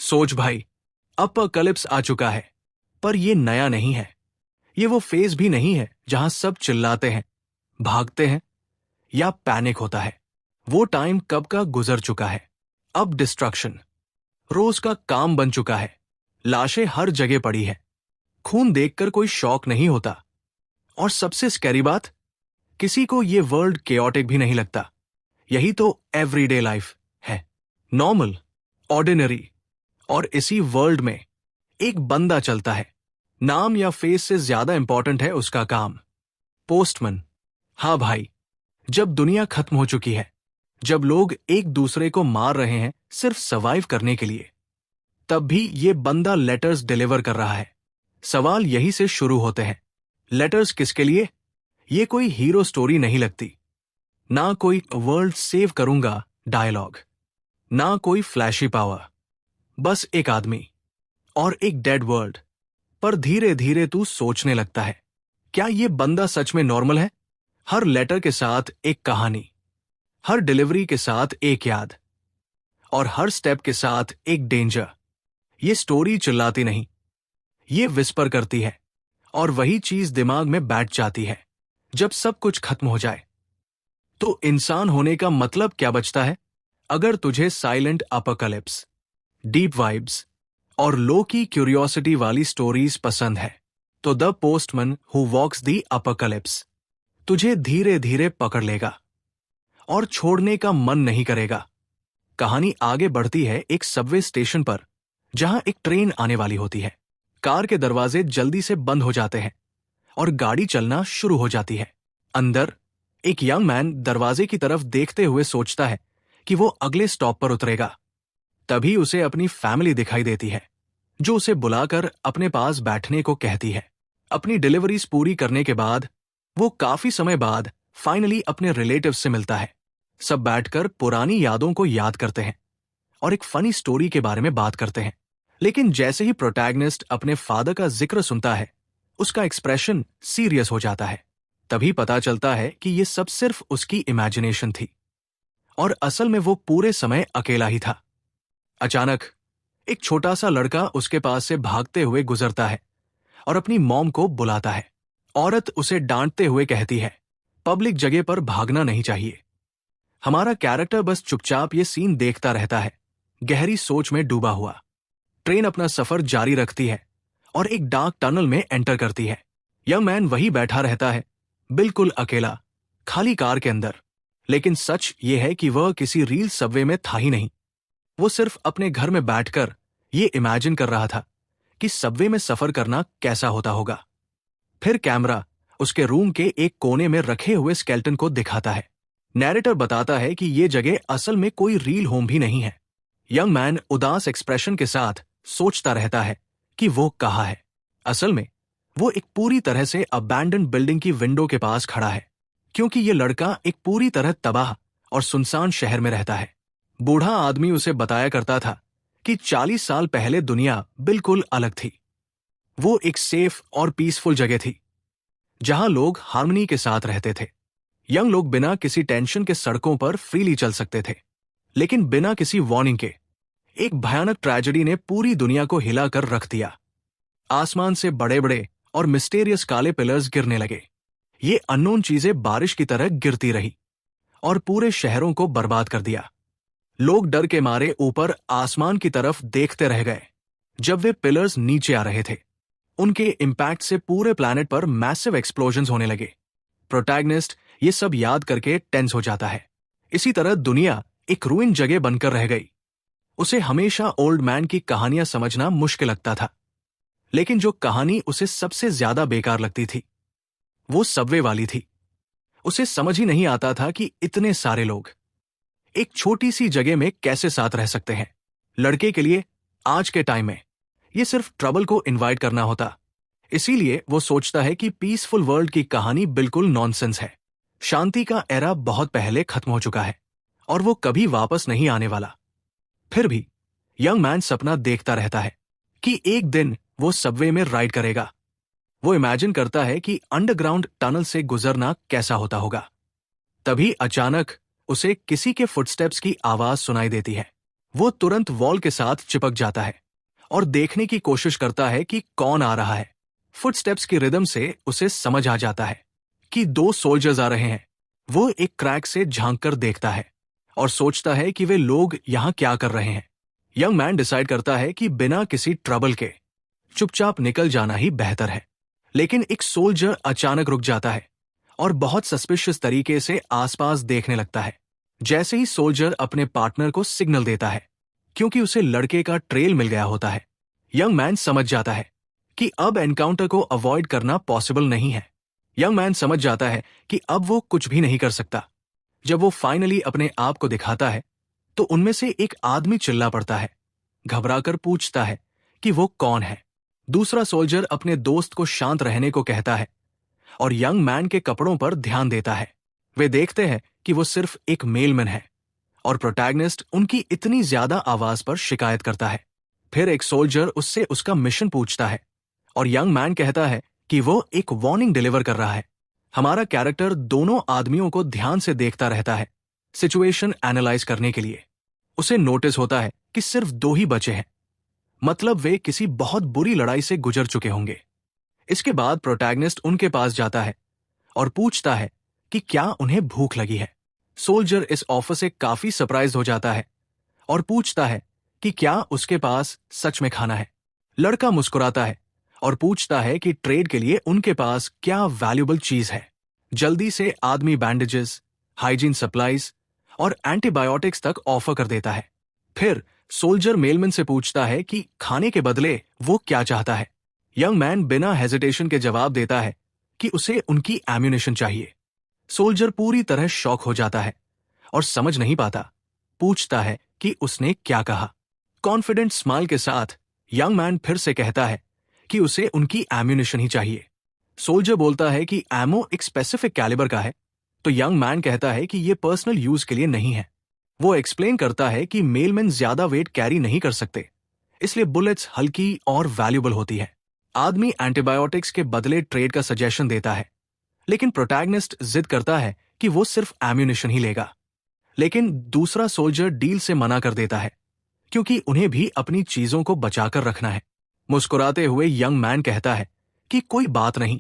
सोच भाई, अपोकलिप्स आ चुका है। पर ये नया नहीं है। ये वो फेज भी नहीं है जहां सब चिल्लाते हैं, भागते हैं या पैनिक होता है। वो टाइम कब का गुजर चुका है। अब डिस्ट्रक्शन रोज का काम बन चुका है। लाशें हर जगह पड़ी है। खून देखकर कोई शॉक नहीं होता। और सबसे स्कैरी बात, किसी को ये वर्ल्ड केओटिक भी नहीं लगता। यही तो एवरीडे लाइफ है, नॉर्मल, ऑर्डिनरी। और इसी वर्ल्ड में एक बंदा चलता है। नाम या फेस से ज्यादा इंपॉर्टेंट है उसका काम, पोस्टमैन। हाँ भाई, जब दुनिया खत्म हो चुकी है, जब लोग एक दूसरे को मार रहे हैं सिर्फ सर्वाइव करने के लिए, तब भी ये बंदा लेटर्स डिलीवर कर रहा है। सवाल यही से शुरू होते हैं, लेटर्स किसके लिए? ये कोई हीरो स्टोरी नहीं लगती। ना कोई वर्ल्ड सेव करूंगा डायलॉग, ना कोई फ्लैशी पावर। बस एक आदमी और एक डेड वर्ल्ड। पर धीरे धीरे तू सोचने लगता है, क्या ये बंदा सच में नॉर्मल है? हर लेटर के साथ एक कहानी, हर डिलीवरी के साथ एक याद, और हर स्टेप के साथ एक डेंजर। ये स्टोरी चिल्लाती नहीं, ये विस्पर करती है। और वही चीज दिमाग में बैठ जाती है। जब सब कुछ खत्म हो जाए तो इंसान होने का मतलब क्या बचता है? अगर तुझे साइलेंट अपोकलिप्स, डीप वाइब्स और लो की क्यूरियोसिटी वाली स्टोरीज पसंद है, तो the postman who walks the apocalypse तुझे धीरे धीरे पकड़ लेगा और छोड़ने का मन नहीं करेगा। कहानी आगे बढ़ती है एक सबवे स्टेशन पर, जहां एक ट्रेन आने वाली होती है। कार के दरवाजे जल्दी से बंद हो जाते हैं और गाड़ी चलना शुरू हो जाती है। अंदर एक यंग मैन दरवाजे की तरफ देखते हुए सोचता है कि वो अगले स्टॉप पर उतरेगा। तभी उसे अपनी फैमिली दिखाई देती है, जो उसे बुलाकर अपने पास बैठने को कहती है। अपनी डिलीवरीज पूरी करने के बाद वो काफी समय बाद फाइनली अपने रिलेटिव्स से मिलता है। सब बैठकर पुरानी यादों को याद करते हैं और एक फनी स्टोरी के बारे में बात करते हैं। लेकिन जैसे ही प्रोटैगनिस्ट अपने फादर का जिक्र सुनता है, उसका एक्सप्रेशन सीरियस हो जाता है। तभी पता चलता है कि ये सब सिर्फ उसकी इमेजिनेशन थी और असल में वो पूरे समय अकेला ही था। अचानक एक छोटा सा लड़का उसके पास से भागते हुए गुजरता है और अपनी मॉम को बुलाता है। औरत उसे डांटते हुए कहती है, पब्लिक जगह पर भागना नहीं चाहिए। हमारा कैरेक्टर बस चुपचाप ये सीन देखता रहता है, गहरी सोच में डूबा हुआ। ट्रेन अपना सफर जारी रखती है और एक डार्क टनल में एंटर करती है। यंग मैन वही बैठा रहता है, बिल्कुल अकेला, खाली कार के अंदर। लेकिन सच ये है कि वह किसी रील सबवे में था ही नहीं। वो सिर्फ अपने घर में बैठकर ये इमेजिन कर रहा था कि सबवे में सफर करना कैसा होता होगा। फिर कैमरा उसके रूम के एक कोने में रखे हुए स्केल्टन को दिखाता है। नैरेटर बताता है कि ये जगह असल में कोई रियल होम भी नहीं है। यंग मैन उदास एक्सप्रेशन के साथ सोचता रहता है कि वो कहाँ है। असल में वो एक पूरी तरह से अबैंडन बिल्डिंग की विंडो के पास खड़ा है, क्योंकि ये लड़का एक पूरी तरह तबाह और सुनसान शहर में रहता है। बूढ़ा आदमी उसे बताया करता था कि 40 साल पहले दुनिया बिल्कुल अलग थी। वो एक सेफ और पीसफुल जगह थी, जहां लोग हार्मनी के साथ रहते थे। यंग लोग बिना किसी टेंशन के सड़कों पर फ्रीली चल सकते थे। लेकिन बिना किसी वार्निंग के एक भयानक ट्रेजेडी ने पूरी दुनिया को हिलाकर रख दिया। आसमान से बड़े बड़े और मिस्टेरियस काले पिलर्स गिरने लगे। ये अननोन चीजें बारिश की तरह गिरती रही और पूरे शहरों को बर्बाद कर दिया। लोग डर के मारे ऊपर आसमान की तरफ देखते रह गए जब वे पिलर्स नीचे आ रहे थे। उनके इम्पैक्ट से पूरे प्लैनेट पर मैसिव एक्सप्लोजन्स होने लगे। प्रोटैगनिस्ट ये सब याद करके टेंस हो जाता है। इसी तरह दुनिया एक रूइन जगह बनकर रह गई। उसे हमेशा ओल्ड मैन की कहानियां समझना मुश्किल लगता था, लेकिन जो कहानी उसे सबसे ज्यादा बेकार लगती थी वो सबवे वाली थी। उसे समझ ही नहीं आता था कि इतने सारे लोग एक छोटी सी जगह में कैसे साथ रह सकते हैं। लड़के के लिए आज के टाइम में ये सिर्फ ट्रबल को इनवाइट करना होता। इसीलिए वो सोचता है कि पीसफुल वर्ल्ड की कहानी बिल्कुल नॉनसेंस है। शांति का एरा बहुत पहले खत्म हो चुका है और वो कभी वापस नहीं आने वाला। फिर भी यंग मैन सपना देखता रहता है कि एक दिन वो सबवे में राइड करेगा। वो इमेजिन करता है कि अंडरग्राउंड टनल से गुजरना कैसा होता होगा। तभी अचानक उसे किसी के फुटस्टेप्स की आवाज सुनाई देती है। वो तुरंत वॉल के साथ चिपक जाता है और देखने की कोशिश करता है कि कौन आ रहा है। फुटस्टेप्स की रिदम से उसे समझ आ जाता है कि 2 सोल्जर्स आ रहे हैं। वो एक क्रैक से झांक कर देखता है और सोचता है कि वे लोग यहाँ क्या कर रहे हैं। यंग मैन डिसाइड करता है कि बिना किसी ट्रबल के चुपचाप निकल जाना ही बेहतर है। लेकिन एक सोल्जर अचानक रुक जाता है और बहुत सस्पिशियस तरीके से आसपास देखने लगता है। जैसे ही सोल्जर अपने पार्टनर को सिग्नल देता है, क्योंकि उसे लड़के का ट्रेल मिल गया होता है, यंग मैन समझ जाता है कि अब एनकाउंटर को अवॉइड करना पॉसिबल नहीं है। यंग मैन समझ जाता है कि अब वो कुछ भी नहीं कर सकता। जब वो फाइनली अपने आप को दिखाता है तो उनमें से एक आदमी चिल्ला पड़ता है, घबराकर पूछता है कि वो कौन है। दूसरा सोल्जर अपने दोस्त को शांत रहने को कहता है और यंग मैन के कपड़ों पर ध्यान देता है। वे देखते हैं कि वो सिर्फ एक मेलमैन है और प्रोटैगनिस्ट उनकी इतनी ज्यादा आवाज पर शिकायत करता है। फिर एक सोल्जर उससे उसका मिशन पूछता है और यंग मैन कहता है कि वो एक वार्निंग डिलीवर कर रहा है। हमारा कैरेक्टर दोनों आदमियों को ध्यान से देखता रहता है, सिचुएशन एनालाइज करने के लिए। उसे नोटिस होता है कि सिर्फ 2 ही बचे हैं, मतलब वे किसी बहुत बुरी लड़ाई से गुजर चुके होंगे। इसके बाद प्रोटैगनिस्ट उनके पास जाता है और पूछता है कि क्या उन्हें भूख लगी है। सोल्जर इस ऑफर से काफी सरप्राइज हो जाता है और पूछता है कि क्या उसके पास सच में खाना है। लड़का मुस्कुराता है और पूछता है कि ट्रेड के लिए उनके पास क्या वैल्यूएबल चीज है। जल्दी से आदमी बैंडेजेस, हाइजीन सप्लाईज और एंटीबायोटिक्स तक ऑफर कर देता है। फिर सोल्जर मेलमैन से पूछता है कि खाने के बदले वो क्या चाहता है। यंग मैन बिना हेजिटेशन के जवाब देता है कि उसे उनकी एम्यूनिशन चाहिए। सोल्जर पूरी तरह शॉक हो जाता है और समझ नहीं पाता, पूछता है कि उसने क्या कहा। कॉन्फिडेंट स्माइल के साथ यंग मैन फिर से कहता है कि उसे उनकी एम्यूनिशन ही चाहिए। सोल्जर बोलता है कि एमो एक स्पेसिफिक कैलिबर का है, तो यंग मैन कहता है कि यह पर्सनल यूज के लिए नहीं है। वो एक्सप्लेन करता है कि मेलमैन ज्यादा वेट कैरी नहीं कर सकते, इसलिए बुलेट्स हल्की और वैल्यूएबल होती है। आदमी एंटीबायोटिक्स के बदले ट्रेड का सजेशन देता है, लेकिन प्रोटैगनिस्ट जिद करता है कि वो सिर्फ एम्यूनिशन ही लेगा। लेकिन दूसरा सोल्जर डील से मना कर देता है, क्योंकि उन्हें भी अपनी चीजों को बचाकर रखना है। मुस्कुराते हुए यंग मैन कहता है कि कोई बात नहीं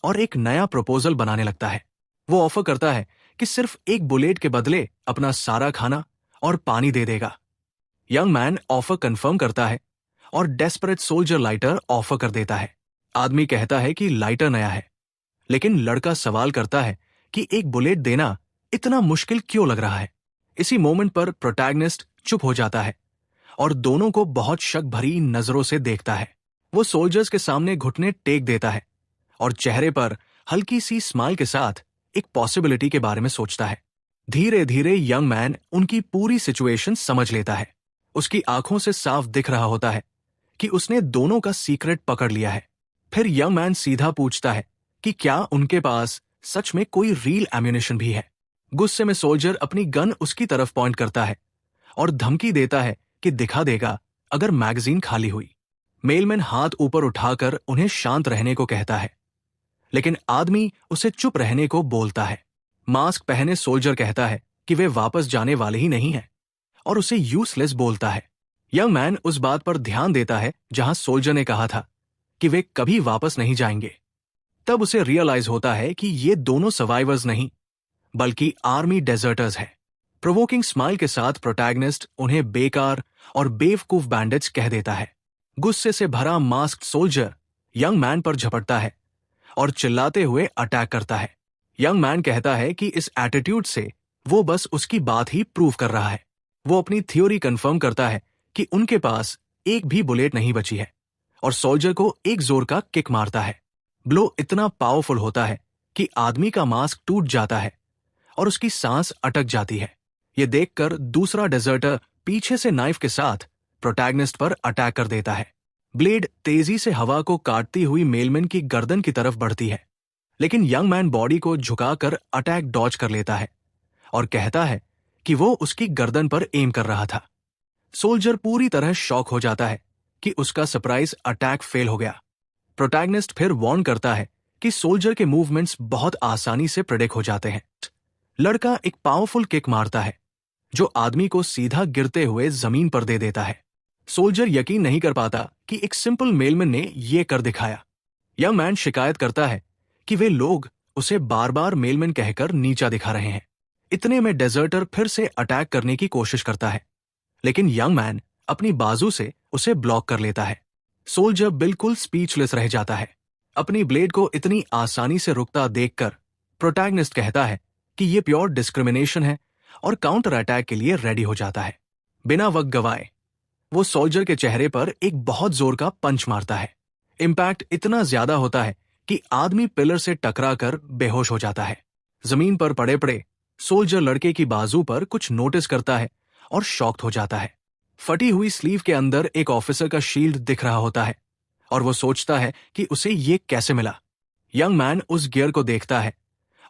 और एक नया प्रपोजल बनाने लगता है। वो ऑफर करता है कि सिर्फ एक बुलेट के बदले अपना सारा खाना और पानी दे देगा। यंग मैन ऑफर कंफर्म करता है और डेस्परेट सोल्जर लाइटर ऑफर कर देता है। आदमी कहता है कि लाइटर नया है, लेकिन लड़का सवाल करता है कि एक बुलेट देना इतना मुश्किल क्यों लग रहा है। इसी मोमेंट पर प्रोटैगनिस्ट चुप हो जाता है और दोनों को बहुत शक भरी नजरों से देखता है। वो सोल्जर्स के सामने घुटने टेक देता है और चेहरे पर हल्की सी स्माइल के साथ एक पॉसिबिलिटी के बारे में सोचता है। धीरे धीरे यंग मैन उनकी पूरी सिचुएशन समझ लेता है। उसकी आंखों से साफ दिख रहा होता है कि उसने दोनों का सीक्रेट पकड़ लिया है। फिर यंग मैन सीधा पूछता है कि क्या उनके पास सच में कोई रील एम्यूनिशन भी है। गुस्से में सोल्जर अपनी गन उसकी तरफ पॉइंट करता है और धमकी देता है कि दिखा देगा अगर मैगजीन खाली हुई। मेलमैन हाथ ऊपर उठाकर उन्हें शांत रहने को कहता है, लेकिन आदमी उसे चुप रहने को बोलता है। मास्क पहने सोल्जर कहता है कि वे वापस जाने वाले ही नहीं हैं और उसे यूजलेस बोलता है। यंग मैन उस बात पर ध्यान देता है जहां सोल्जर ने कहा था कि वे कभी वापस नहीं जाएंगे। तब उसे रियलाइज होता है कि ये दोनों सर्वाइवर्स नहीं, बल्कि आर्मी डेजर्टर्स हैं। प्रोवोकिंग स्माइल के साथ प्रोटैगनिस्ट उन्हें बेकार और बेवकूफ बैंडिट्स कह देता है। गुस्से से भरा मास्क्ड सोल्जर यंग मैन पर झपटता है और चिल्लाते हुए अटैक करता है। यंग मैन कहता है कि इस एटीट्यूड से वो बस उसकी बात ही प्रूव कर रहा है। वो अपनी थ्योरी कंफर्म करता है कि उनके पास एक भी बुलेट नहीं बची है और सोल्जर को एक जोर का किक मारता है। ब्लो इतना पावरफुल होता है कि आदमी का मास्क टूट जाता है और उसकी सांस अटक जाती है। ये देखकर दूसरा डेजर्टर पीछे से नाइफ के साथ प्रोटैगनिस्ट पर अटैक कर देता है। ब्लेड तेजी से हवा को काटती हुई मेलमैन की गर्दन की तरफ बढ़ती है, लेकिन यंग मैन बॉडी को झुकाकर अटैक डॉज कर लेता है और कहता है कि वो उसकी गर्दन पर एम कर रहा था। सोल्जर पूरी तरह शॉक हो जाता है कि उसका सरप्राइज अटैक फेल हो गया। प्रोटैगनिस्ट फिर वार्न करता है कि सोल्जर के मूवमेंट्स बहुत आसानी से प्रेडिक्ट हो जाते हैं। लड़का एक पावरफुल किक मारता है जो आदमी को सीधा गिरते हुए जमीन पर दे देता है। सोल्जर यकीन नहीं कर पाता कि एक सिंपल मेलमैन ने ये कर दिखाया। यंग मैन शिकायत करता है कि वे लोग उसे बार बार मेलमैन कहकर नीचा दिखा रहे हैं। इतने में डेजर्टर फिर से अटैक करने की कोशिश करता है, लेकिन यंग मैन अपनी बाजू से उसे ब्लॉक कर लेता है। सोल्जर बिल्कुल स्पीचलेस रह जाता है। अपनी ब्लेड को इतनी आसानी से रुकता देखकर प्रोटैगनिस्ट कहता है कि यह प्योर डिस्क्रिमिनेशन है और काउंटर अटैक के लिए रेडी हो जाता है। बिना वक्त गवाए वो सोल्जर के चेहरे पर एक बहुत जोर का पंच मारता है। इम्पैक्ट इतना ज्यादा होता है कि आदमी पिलर से टकराकर बेहोश हो जाता है। जमीन पर पड़े पड़े सोल्जर लड़के की बाजू पर कुछ नोटिस करता है और शॉक्ड हो जाता है। फटी हुई स्लीव के अंदर एक ऑफिसर का शील्ड दिख रहा होता है और वो सोचता है कि उसे ये कैसे मिला। यंग मैन उस गियर को देखता है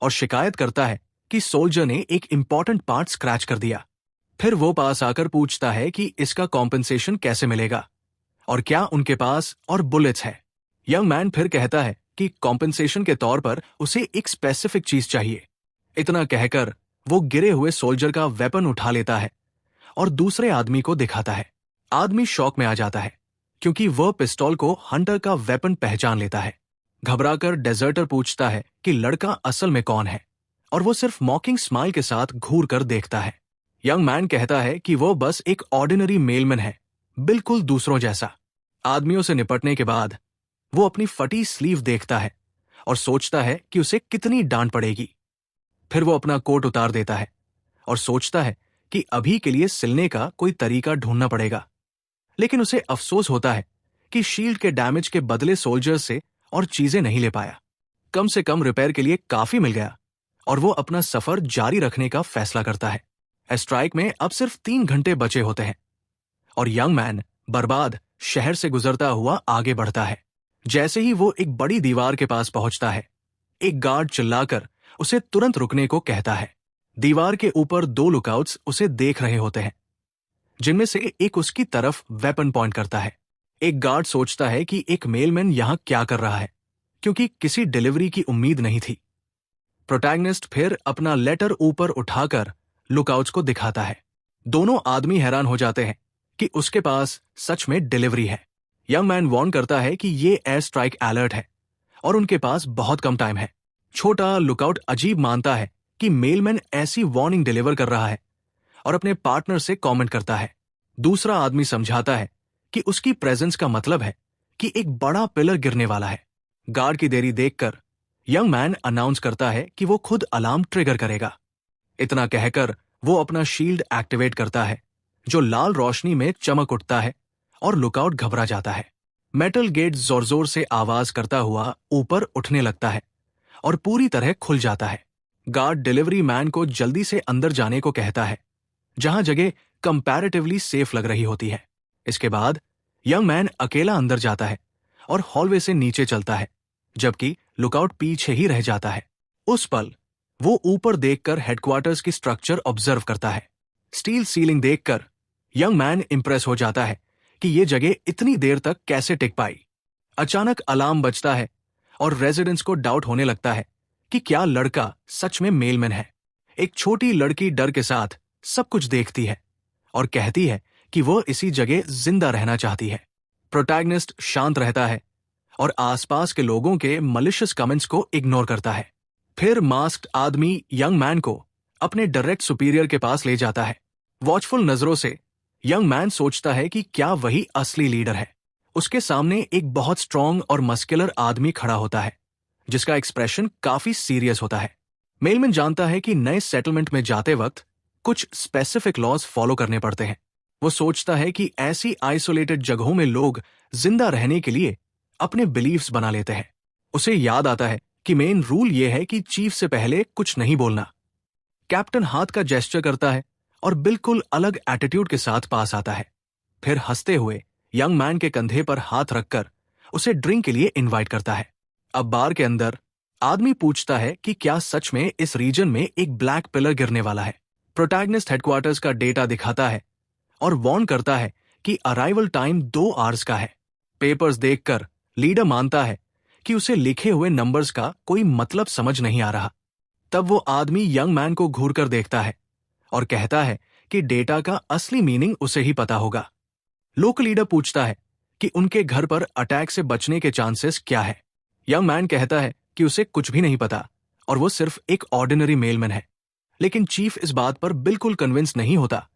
और शिकायत करता है कि सोल्जर ने एक इंपॉर्टेंट पार्ट स्क्रैच कर दिया। फिर वो पास आकर पूछता है कि इसका कॉम्पेंसेशन कैसे मिलेगा और क्या उनके पास और बुलेट्स है। यंग मैन फिर कहता है कि कॉम्पेंसेशन के तौर पर उसे एक स्पेसिफिक चीज चाहिए। इतना कहकर वो गिरे हुए सोल्जर का वेपन उठा लेता है और दूसरे आदमी को दिखाता है। आदमी शॉक में आ जाता है क्योंकि वह पिस्तौल को हंटर का वेपन पहचान लेता है। घबराकर डेजर्टर पूछता है कि लड़का असल में कौन है और वो सिर्फ मॉकिंग स्माइल के साथ घूर कर देखता है। यंग मैन कहता है कि वो बस एक ऑर्डिनरी मेलमैन है, बिल्कुल दूसरों जैसा। आदमियों से निपटने के बाद वो अपनी फटी स्लीव देखता है और सोचता है कि उसे कितनी डांट पड़ेगी। फिर वो अपना कोट उतार देता है और सोचता है कि अभी के लिए सिलने का कोई तरीका ढूंढना पड़ेगा। लेकिन उसे अफसोस होता है कि शील्ड के डैमेज के बदले सोल्जर से और चीजें नहीं ले पाया। कम से कम रिपेयर के लिए काफी मिल गया और वो अपना सफर जारी रखने का फैसला करता है। स्ट्राइक में अब सिर्फ 3 घंटे बचे होते हैं और यंग मैन बर्बाद शहर से गुजरता हुआ आगे बढ़ता है। जैसे ही वो एक बड़ी दीवार के पास पहुंचता है, एक गार्ड चिल्लाकर उसे तुरंत रुकने को कहता है। दीवार के ऊपर 2 लुकआउट्स उसे देख रहे होते हैं, जिनमें से एक उसकी तरफ वेपन पॉइंट करता है। एक गार्ड सोचता है कि एक मेलमैन यहां क्या कर रहा है, क्योंकि किसी डिलीवरी की उम्मीद नहीं थी। प्रोटैगनिस्ट फिर अपना लेटर ऊपर उठाकर लुकआउट्स को दिखाता है। दोनों आदमी हैरान हो जाते हैं कि उसके पास सच में डिलीवरी है। यंग मैन वार्न करता है कि ये एयर स्ट्राइक अलर्ट है और उनके पास बहुत कम टाइम है। छोटा लुकआउट अजीब मानता है कि मेलमैन ऐसी वार्निंग डिलीवर कर रहा है और अपने पार्टनर से कमेंट करता है। दूसरा आदमी समझाता है कि उसकी प्रेजेंस का मतलब है कि एक बड़ा पिलर गिरने वाला है। गार्ड की देरी देखकर यंग मैन अनाउंस करता है कि वो खुद अलार्म ट्रिगर करेगा। इतना कहकर वो अपना शील्ड एक्टिवेट करता है, जो लाल रोशनी में चमक उठता है और लुकआउट घबरा जाता है। मेटल गेट जोर जोर से आवाज करता हुआ ऊपर उठने लगता है और पूरी तरह खुल जाता है। गार्ड डिलीवरी मैन को जल्दी से अंदर जाने को कहता है, जहां जगह कंपैरेटिवली सेफ लग रही होती है। इसके बाद यंग मैन अकेला अंदर जाता है और हॉलवे से नीचे चलता है, जबकि लुकआउट पीछे ही रह जाता है। उस पल वो ऊपर देखकर हेडक्वार्टर्स की स्ट्रक्चर ऑब्जर्व करता है। स्टील सीलिंग देखकर यंग मैन इंप्रेस हो जाता है कि ये जगह इतनी देर तक कैसे टिक पाई। अचानक अलार्म बजता है और रेजिडेंट्स को डाउट होने लगता है कि क्या लड़का सच में मेलमैन है। एक छोटी लड़की डर के साथ सब कुछ देखती है और कहती है कि वह इसी जगह जिंदा रहना चाहती है। प्रोटैगनिस्ट शांत रहता है और आसपास के लोगों के मलिशियस कमेंट्स को इग्नोर करता है। फिर मास्क्ड आदमी यंग मैन को अपने डायरेक्ट सुपीरियर के पास ले जाता है। वॉचफुल नजरों से यंग मैन सोचता है कि क्या वही असली लीडर है। उसके सामने एक बहुत स्ट्रांग और मस्कुलर आदमी खड़ा होता है, जिसका एक्सप्रेशन काफी सीरियस होता है। मेलमैन जानता है कि नए सेटलमेंट में जाते वक्त कुछ स्पेसिफिक लॉज फॉलो करने पड़ते हैं। वो सोचता है कि ऐसी आइसोलेटेड जगहों में लोग जिंदा रहने के लिए अपने बिलीफ्स बना लेते हैं। उसे याद आता है कि मेन रूल ये है कि चीफ से पहले कुछ नहीं बोलना। कैप्टन हाथ का जेस्चर करता है और बिल्कुल अलग एटीट्यूड के साथ पास आता है। फिर हंसते हुए यंग मैन के कंधे पर हाथ रखकर उसे ड्रिंक के लिए इनवाइट करता है। अब बार के अंदर आदमी पूछता है कि क्या सच में इस रीजन में एक ब्लैक पिलर गिरने वाला है। प्रोटैगनिस्ट हेडक्वार्टर्स का डेटा दिखाता है और वार्न करता है कि अराइवल टाइम 2 आवर्स का है। पेपर्स देखकर लीडर मानता है कि उसे लिखे हुए नंबर्स का कोई मतलब समझ नहीं आ रहा। तब वो आदमी यंग मैन को घूरकर देखता है और कहता है कि डेटा का असली मीनिंग उसे ही पता होगा। लोकल लीडर पूछता है कि उनके घर पर अटैक से बचने के चांसेस क्या है। यंग मैन कहता है कि उसे कुछ भी नहीं पता और वो सिर्फ एक ऑर्डिनरी मेलमैन है। लेकिन चीफ इस बात पर बिल्कुल कन्विंस नहीं होता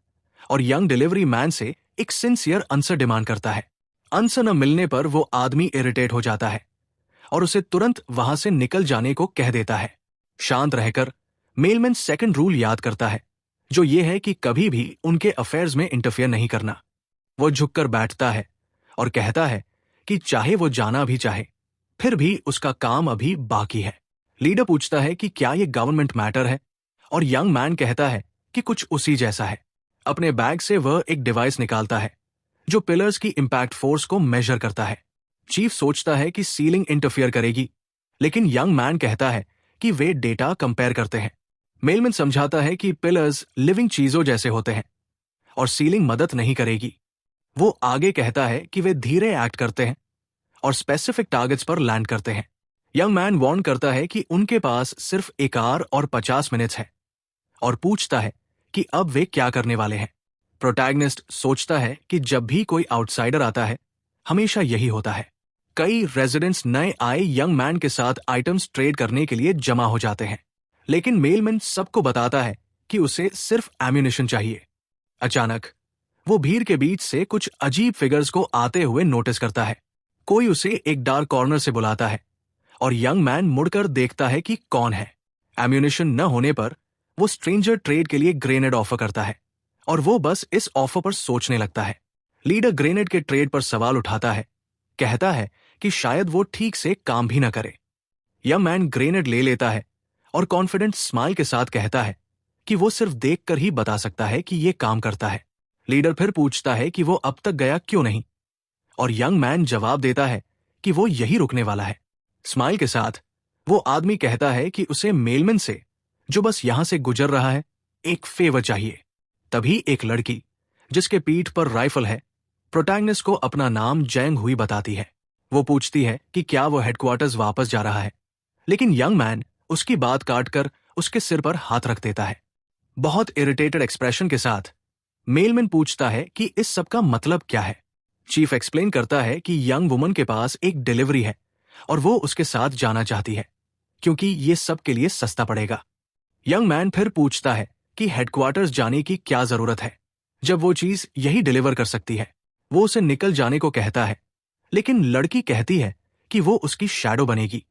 और यंग डिलीवरी मैन से एक सिंसियर आंसर डिमांड करता है। आंसर न मिलने पर वो आदमी इरिटेट हो जाता है और उसे तुरंत वहां से निकल जाने को कह देता है। शांत रहकर मेलमैन सेकंड रूल याद करता है, जो ये है कि कभी भी उनके अफेयर्स में इंटरफेयर नहीं करना। वो झुककर बैठता है और कहता है कि चाहे वो जाना भी चाहे, फिर भी उसका काम अभी बाकी है। लीडर पूछता है कि क्या ये गवर्नमेंट मैटर है, और यंग मैन कहता है कि कुछ उसी जैसा है। अपने बैग से वह एक डिवाइस निकालता है जो पिलर्स की इंपैक्ट फोर्स को मेजर करता है। चीफ सोचता है कि सीलिंग इंटरफियर करेगी, लेकिन यंग मैन कहता है कि वे डेटा कंपेयर करते हैं। मेलमैन समझाता है कि पिलर्स लिविंग चीजों जैसे होते हैं और सीलिंग मदद नहीं करेगी। वो आगे कहता है कि वे धीरे एक्ट करते हैं और स्पेसिफिक टारगेट्स पर लैंड करते हैं। यंग मैन वार्न करता है कि उनके पास सिर्फ 1 आवर और 50 मिनट्स है और पूछता है कि अब वे क्या करने वाले हैं। प्रोटैगनिस्ट सोचता है कि जब भी कोई आउटसाइडर आता है, हमेशा यही होता है। कई रेजिडेंट्स नए आए यंग मैन के साथ आइटम्स ट्रेड करने के लिए जमा हो जाते हैं, लेकिन मेलमैन सबको बताता है कि उसे सिर्फ एम्यूनिशन चाहिए। अचानक वो भीड़ के बीच से कुछ अजीब फिगर्स को आते हुए नोटिस करता है। कोई उसे एक डार्क कॉर्नर से बुलाता है और यंग मैन मुड़कर देखता है कि कौन है। एम्यूनिशन न होने पर वो स्ट्रेंजर ट्रेड के लिए ग्रेनेड ऑफर करता है और वो बस इस ऑफर पर सोचने लगता है। लीडर ग्रेनेड के ट्रेड पर सवाल उठाता है, कहता है कि शायद वो ठीक से काम भी न करे। यंग मैन ग्रेनेड ले लेता है और कॉन्फिडेंट स्माइल के साथ कहता है कि वो सिर्फ देखकर ही बता सकता है कि ये काम करता है। लीडर फिर पूछता है कि वो अब तक गया क्यों नहीं, और यंग मैन जवाब देता है कि वो यही रुकने वाला है। स्माइल के साथ वो आदमी कहता है कि उसे मेलमैन से, जो बस यहां से गुजर रहा है, एक फेवर चाहिए। तभी एक लड़की जिसके पीठ पर राइफल है, प्रोटैगनिस्ट को अपना नाम जैंग हुई बताती है। वो पूछती है कि क्या वो हेडक्वार्टर्स वापस जा रहा है, लेकिन यंग मैन उसकी बात काटकर उसके सिर पर हाथ रख देता है। बहुत इरिटेटेड एक्सप्रेशन के साथ मेलमैन पूछता है कि इस सब का मतलब क्या है। चीफ एक्सप्लेन करता है कि यंग वुमन के पास एक डिलीवरी है और वो उसके साथ जाना चाहती है क्योंकि ये सब के लिए सस्ता पड़ेगा। यंग मैन फिर पूछता है कि हेडक्वार्टर्स जाने की क्या जरूरत है जब वो चीज यही डिलीवर कर सकती है। वो उसे निकल जाने को कहता है, लेकिन लड़की कहती है कि वो उसकी शैडो बनेगी,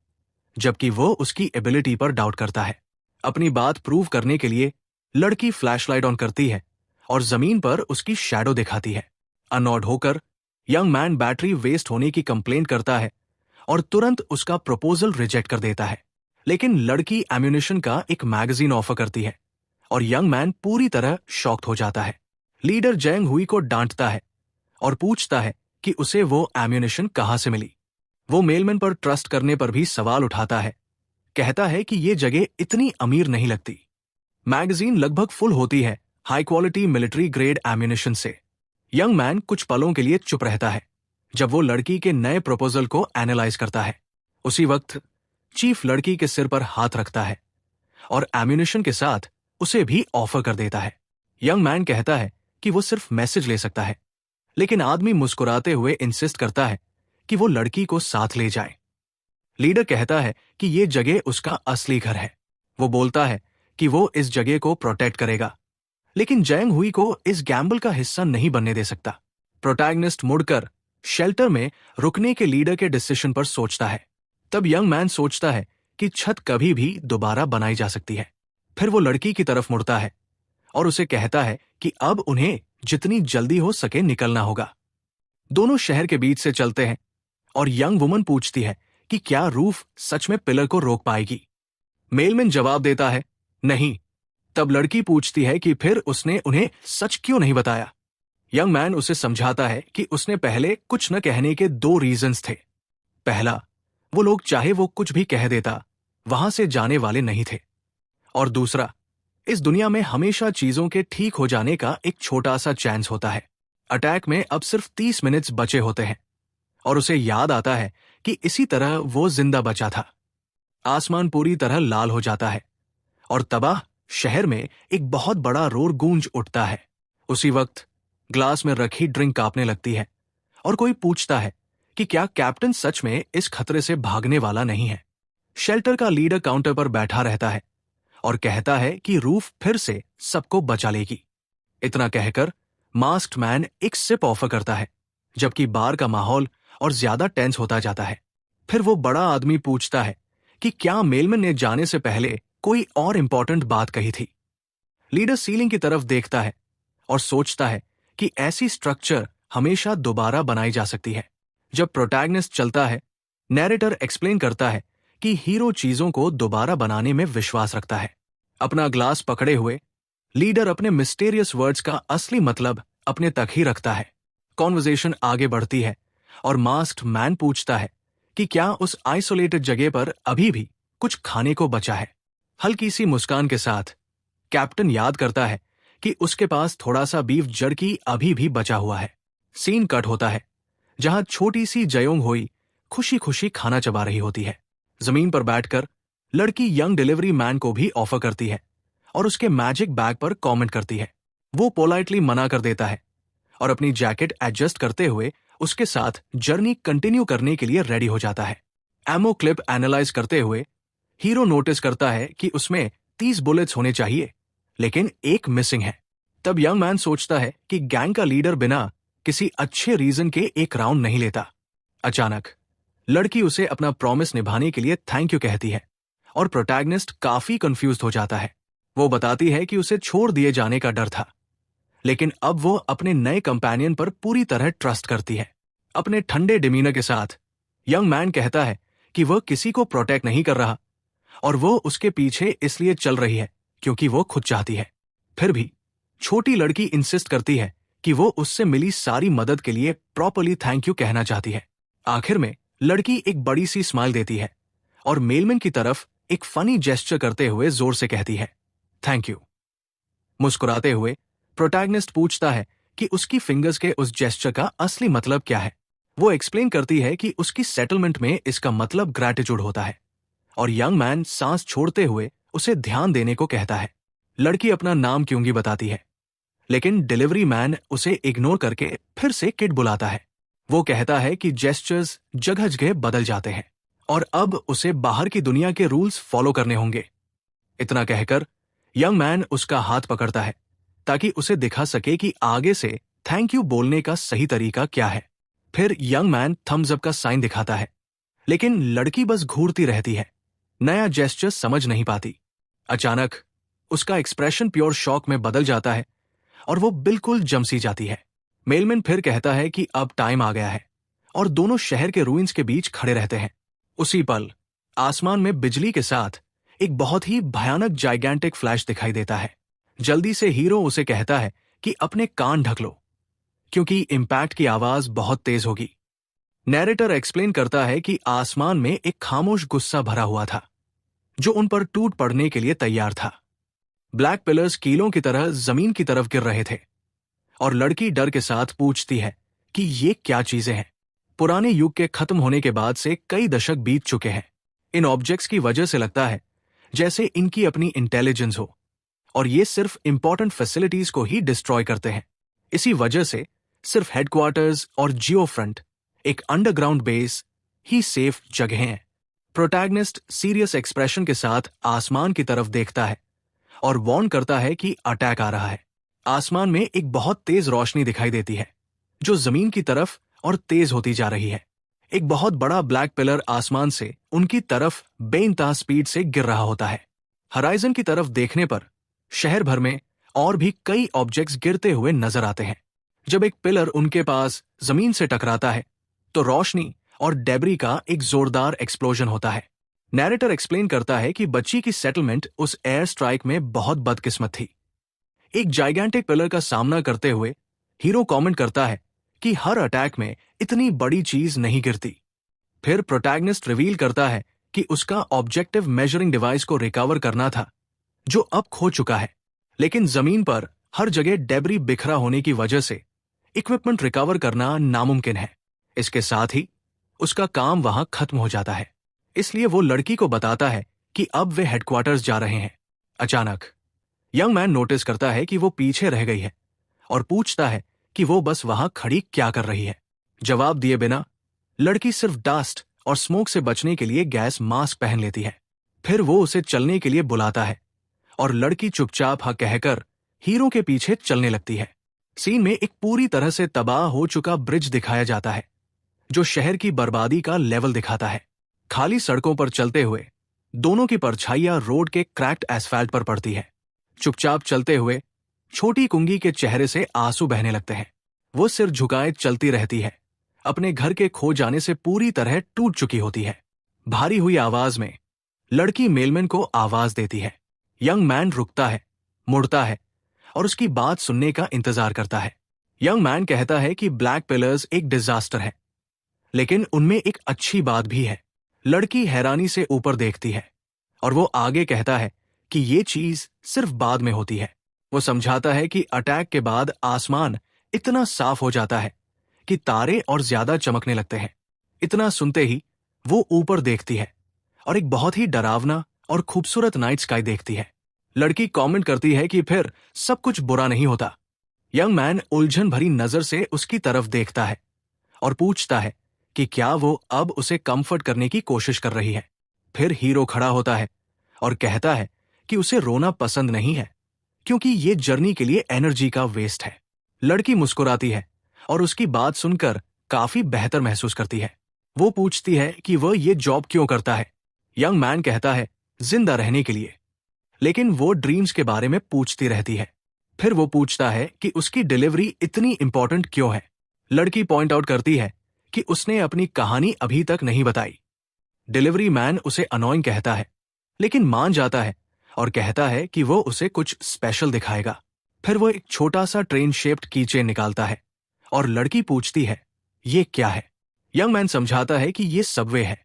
जबकि वो उसकी एबिलिटी पर डाउट करता है। अपनी बात प्रूव करने के लिए लड़की फ्लैशलाइट ऑन करती है और जमीन पर उसकी शैडो दिखाती है। अनॉड होकर यंग मैन बैटरी वेस्ट होने की कंप्लेंट करता है और तुरंत उसका प्रपोजल रिजेक्ट कर देता है। लेकिन लड़की एम्यूनिशन का एक मैगजीन ऑफर करती है और यंग मैन पूरी तरह शॉक्ड हो जाता है। लीडर जैंग हुई को डांटता है और पूछता है कि उसे वो एम्यूनिशन कहां से मिली। वो मेलमैन पर ट्रस्ट करने पर भी सवाल उठाता है, कहता है कि ये जगह इतनी अमीर नहीं लगती। मैगजीन लगभग फुल होती है high quality military grade ammunition से। यंग मैन कुछ पलों के लिए चुप रहता है जब वो लड़की के नए प्रपोजल को एनालाइज करता है। उसी वक्त चीफ लड़की के सिर पर हाथ रखता है और एम्यूनिशन के साथ उसे भी ऑफर कर देता है। यंग मैन कहता है कि वो सिर्फ मैसेज ले सकता है, लेकिन आदमी मुस्कुराते हुए इंसिस्ट करता है कि वो लड़की को साथ ले जाए। लीडर कहता है कि ये जगह उसका असली घर है। वो बोलता है कि वो इस जगह को प्रोटेक्ट करेगा, लेकिन जैंग हुई को इस गैम्बल का हिस्सा नहीं बनने दे सकता। प्रोटैगनिस्ट मुड़कर शेल्टर में रुकने के लीडर के डिसीजन पर सोचता है। तब यंग मैन सोचता है कि छत कभी भी दोबारा बनाई जा सकती है। फिर वो लड़की की तरफ मुड़ता है और उसे कहता है कि अब उन्हें जितनी जल्दी हो सके निकलना होगा। दोनों शहर के बीच से चलते हैं और यंग वुमन पूछती है कि क्या रूफ सच में पिलर को रोक पाएगी। मेलमैन जवाब देता है, नहीं। तब लड़की पूछती है कि फिर उसने उन्हें सच क्यों नहीं बताया। यंग मैन उसे समझाता है कि उसने पहले कुछ न कहने के 2 रीजंस थे। पहला, वो लोग चाहे वो कुछ भी कह देता, वहां से जाने वाले नहीं थे। और दूसरा, इस दुनिया में हमेशा चीजों के ठीक हो जाने का एक छोटा सा चांस होता है। अटैक में अब सिर्फ 30 मिनट्स बचे होते हैं और उसे याद आता है कि इसी तरह वो जिंदा बचा था। आसमान पूरी तरह लाल हो जाता है और तबाह शहर में एक बहुत बड़ा रोर गूंज उठता है। उसी वक्त ग्लास में रखी ड्रिंक कांपने लगती है और कोई पूछता है कि क्या कैप्टन सच में इस खतरे से भागने वाला नहीं है। शेल्टर का लीडर काउंटर पर बैठा रहता है और कहता है कि रूफ फिर से सबको बचा लेगी। इतना कहकर मास्क्ड मैन एक सिप ऑफर करता है, जबकि बार का माहौल और ज्यादा टेंस होता जाता है। फिर वो बड़ा आदमी पूछता है कि क्या मेलमैन ने जाने से पहले कोई और इंपॉर्टेंट बात कही थी। लीडर सीलिंग की तरफ देखता है और सोचता है कि ऐसी स्ट्रक्चर हमेशा दोबारा बनाई जा सकती है। जब प्रोटैगनिस्ट चलता है, नैरेटर एक्सप्लेन करता है कि हीरो चीजों को दोबारा बनाने में विश्वास रखता है। अपना ग्लास पकड़े हुए लीडर अपने मिस्टीरियस वर्ड्स का असली मतलब अपने तक ही रखता है। कॉन्वर्सेशन आगे बढ़ती है और मास्क्ड मैन पूछता है कि क्या उस आइसोलेटेड जगह पर अभी भी कुछ खाने को बचा है। हल्की सी मुस्कान के साथ कैप्टन याद करता है कि उसके पास थोड़ा सा बीफ जर्की अभी भी बचा हुआ है। सीन कट होता है जहां छोटी सी जयोंग होई खुशी खुशी खाना चबा रही होती है। जमीन पर बैठकर लड़की यंग डिलीवरी मैन को भी ऑफर करती है और उसके मैजिक बैग पर कमेंट करती है। वो पोलाइटली मना कर देता है और अपनी जैकेट एडजस्ट करते हुए उसके साथ जर्नी कंटिन्यू करने के लिए रेडी हो जाता है। एमो क्लिप एनालाइज करते हुए हीरो नोटिस करता है कि उसमें 30 बुलेट्स होने चाहिए, लेकिन एक मिसिंग है। तब यंग मैन सोचता है कि गैंग का लीडर बिना किसी अच्छे रीजन के एक राउंड नहीं लेता। अचानक लड़की उसे अपना प्रॉमिस निभाने के लिए थैंक यू कहती है और प्रोटैगनिस्ट काफी कंफ्यूज्ड हो जाता है। वो बताती है कि उसे छोड़ दिए जाने का डर था, लेकिन अब वो अपने नए कंपेनियन पर पूरी तरह ट्रस्ट करती है। अपने ठंडे डिमीनर के साथ यंग मैन कहता है कि वह किसी को प्रोटेक्ट नहीं कर रहा और वो उसके पीछे इसलिए चल रही है क्योंकि वो खुद चाहती है। फिर भी छोटी लड़की इंसिस्ट करती है कि वो उससे मिली सारी मदद के लिए प्रॉपर्ली थैंक यू कहना चाहती है। आखिर में लड़की एक बड़ी सी स्माइल देती है और मेलमैन की तरफ एक फनी जेस्चर करते हुए जोर से कहती है, थैंक यू। मुस्कुराते हुए प्रोटैगनिस्ट पूछता है कि उसकी फिंगर्स के उस जेस्चर का असली मतलब क्या है। वो एक्सप्लेन करती है कि उसकी सेटलमेंट में इसका मतलब ग्रैटिट्यूड होता है और यंग मैन सांस छोड़ते हुए उसे ध्यान देने को कहता है। लड़की अपना नाम क्योंकि बताती है, लेकिन डिलीवरी मैन उसे इग्नोर करके फिर से किड बुलाता है। वो कहता है कि जेस्चर्स जगह जगह बदल जाते हैं और अब उसे बाहर की दुनिया के रूल्स फॉलो करने होंगे। इतना कहकर यंग मैन उसका हाथ पकड़ता है ताकि उसे दिखा सके कि आगे से थैंक यू बोलने का सही तरीका क्या है। फिर यंग मैन थम्स अप का साइन दिखाता है, लेकिन लड़की बस घूरती रहती है, नया जेस्चर समझ नहीं पाती। अचानक उसका एक्सप्रेशन प्योर शॉक में बदल जाता है और वो बिल्कुल जमसी जाती है। मेलमैन फिर कहता है कि अब टाइम आ गया है और दोनों शहर के रूइंस के बीच खड़े रहते हैं। उसी पल आसमान में बिजली के साथ एक बहुत ही भयानक जाइगेंटिक फ्लैश दिखाई देता है। जल्दी से हीरो उसे कहता है कि अपने कान ढक लो क्योंकि इम्पैक्ट की आवाज बहुत तेज होगी। नैरेटर एक्सप्लेन करता है कि आसमान में एक खामोश गुस्सा भरा हुआ था जो उन पर टूट पड़ने के लिए तैयार था। ब्लैक पिलर्स कीलों की तरह जमीन की तरफ गिर रहे थे और लड़की डर के साथ पूछती है कि ये क्या चीजें हैं। पुराने युग के खत्म होने के बाद से कई दशक बीत चुके हैं। इन ऑब्जेक्ट्स की वजह से लगता है जैसे इनकी अपनी इंटेलिजेंस हो और ये सिर्फ इंपॉर्टेंट फैसिलिटीज को ही डिस्ट्रॉय करते हैं। इसी वजह से सिर्फ हेडक्वार्टर्स और जियो फ्रंट, एक अंडरग्राउंड बेस ही सेफ जगह हैं। प्रोटैगनिस्ट सीरियस एक्सप्रेशन के साथ आसमान की तरफ देखता है और वार्न करता है कि अटैक आ रहा है। आसमान में एक बहुत तेज रोशनी दिखाई देती है जो जमीन की तरफ और तेज होती जा रही है। एक बहुत बड़ा ब्लैक पिलर आसमान से उनकी तरफ बेइंतहा स्पीड से गिर रहा होता है। हराइजन की तरफ देखने पर शहर भर में और भी कई ऑब्जेक्ट्स गिरते हुए नजर आते हैं। जब एक पिलर उनके पास जमीन से टकराता है तो रोशनी और डेब्री का एक जोरदार एक्सप्लोजन होता है। नैरेटर एक्सप्लेन करता है कि बच्ची की सेटलमेंट उस एयर स्ट्राइक में बहुत बदकिस्मत थी। एक जाइगेंटिक पिलर का सामना करते हुए हीरो कमेंट करता है कि हर अटैक में इतनी बड़ी चीज नहीं गिरती। फिर प्रोटैगनिस्ट रिवील करता है कि उसका ऑब्जेक्टिव मेजरिंग डिवाइस को रिकवर करना था जो अब खो चुका है, लेकिन जमीन पर हर जगह डेब्री बिखरा होने की वजह से इक्विपमेंट रिकवर करना नामुमकिन है। इसके साथ ही उसका काम वहां खत्म हो जाता है। इसलिए वो लड़की को बताता है कि अब वे हेडक्वार्टर्स जा रहे हैं। अचानक यंग मैन नोटिस करता है कि वो पीछे रह गई है और पूछता है कि वो बस वहां खड़ी क्या कर रही है। जवाब दिए बिना लड़की सिर्फ डस्ट और स्मोक से बचने के लिए गैस मास्क पहन लेती है। फिर वो उसे चलने के लिए बुलाता है और लड़की चुपचाप हाँ कहकर हीरो के पीछे चलने लगती है। सीन में एक पूरी तरह से तबाह हो चुका ब्रिज दिखाया जाता है, जो शहर की बर्बादी का लेवल दिखाता है। खाली सड़कों पर चलते हुए दोनों की परछाइयां रोड के क्रैक्ड एस्फाल्ट पर पड़ती है। चुपचाप चलते हुए छोटी कुंगी के चेहरे से आंसू बहने लगते हैं। वो सिर झुकाए चलती रहती है, अपने घर के खो जाने से पूरी तरह टूट चुकी होती है। भारी हुई आवाज में लड़की मेलमैन को आवाज देती है। यंग मैन रुकता है, मुड़ता है और उसकी बात सुनने का इंतजार करता है। यंग मैन कहता है कि ब्लैक पिलर्स एक डिजास्टर है, लेकिन उनमें एक अच्छी बात भी है। लड़की हैरानी से ऊपर देखती है और वो आगे कहता है कि ये चीज सिर्फ बाद में होती है। वो समझाता है कि अटैक के बाद आसमान इतना साफ हो जाता है कि तारे और ज्यादा चमकने लगते हैं। इतना सुनते ही वो ऊपर देखती है और एक बहुत ही डरावना और खूबसूरत नाइट स्काई देखती है। लड़की कमेंट करती है कि फिर सब कुछ बुरा नहीं होता। यंग मैन उलझन भरी नजर से उसकी तरफ देखता है और पूछता है कि क्या वो अब उसे कंफर्ट करने की कोशिश कर रही है। फिर हीरो खड़ा होता है और कहता है कि उसे रोना पसंद नहीं है, क्योंकि ये जर्नी के लिए एनर्जी का वेस्ट है। लड़की मुस्कुराती है और उसकी बात सुनकर काफी बेहतर महसूस करती है। वो पूछती है कि वह ये जॉब क्यों करता है। यंग मैन कहता है जिंदा रहने के लिए, लेकिन वो ड्रीम्स के बारे में पूछती रहती है। फिर वो पूछता है कि उसकी डिलीवरी इतनी इंपॉर्टेंट क्यों है। लड़की पॉइंट आउट करती है कि उसने अपनी कहानी अभी तक नहीं बताई। डिलीवरी मैन उसे अनोइंग कहता है, लेकिन मान जाता है और कहता है कि वो उसे कुछ स्पेशल दिखाएगा। फिर वो एक छोटा सा ट्रेन शेप्ड कीचेन निकालता है और लड़की पूछती है ये क्या है। यंग मैन समझाता है कि ये सबवे है,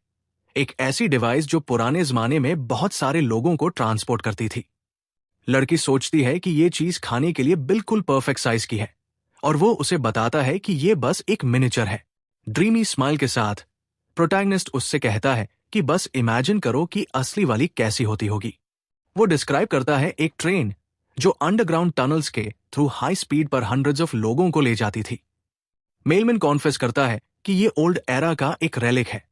एक ऐसी डिवाइस जो पुराने जमाने में बहुत सारे लोगों को ट्रांसपोर्ट करती थी। लड़की सोचती है कि ये चीज खाने के लिए बिल्कुल परफेक्ट साइज की है और वो उसे बताता है कि ये बस एक मिनिएचर है। ड्रीमी स्माइल के साथ प्रोटैगनिस्ट उससे कहता है कि बस इमेजिन करो कि असली वाली कैसी होती होगी। वो डिस्क्राइब करता है एक ट्रेन जो अंडरग्राउंड टनल्स के थ्रू हाई स्पीड पर हंड्रेड्स ऑफ लोगों को ले जाती थी। मेलमैन कॉन्फेस करता है कि ये ओल्ड एरा का एक रेलिक है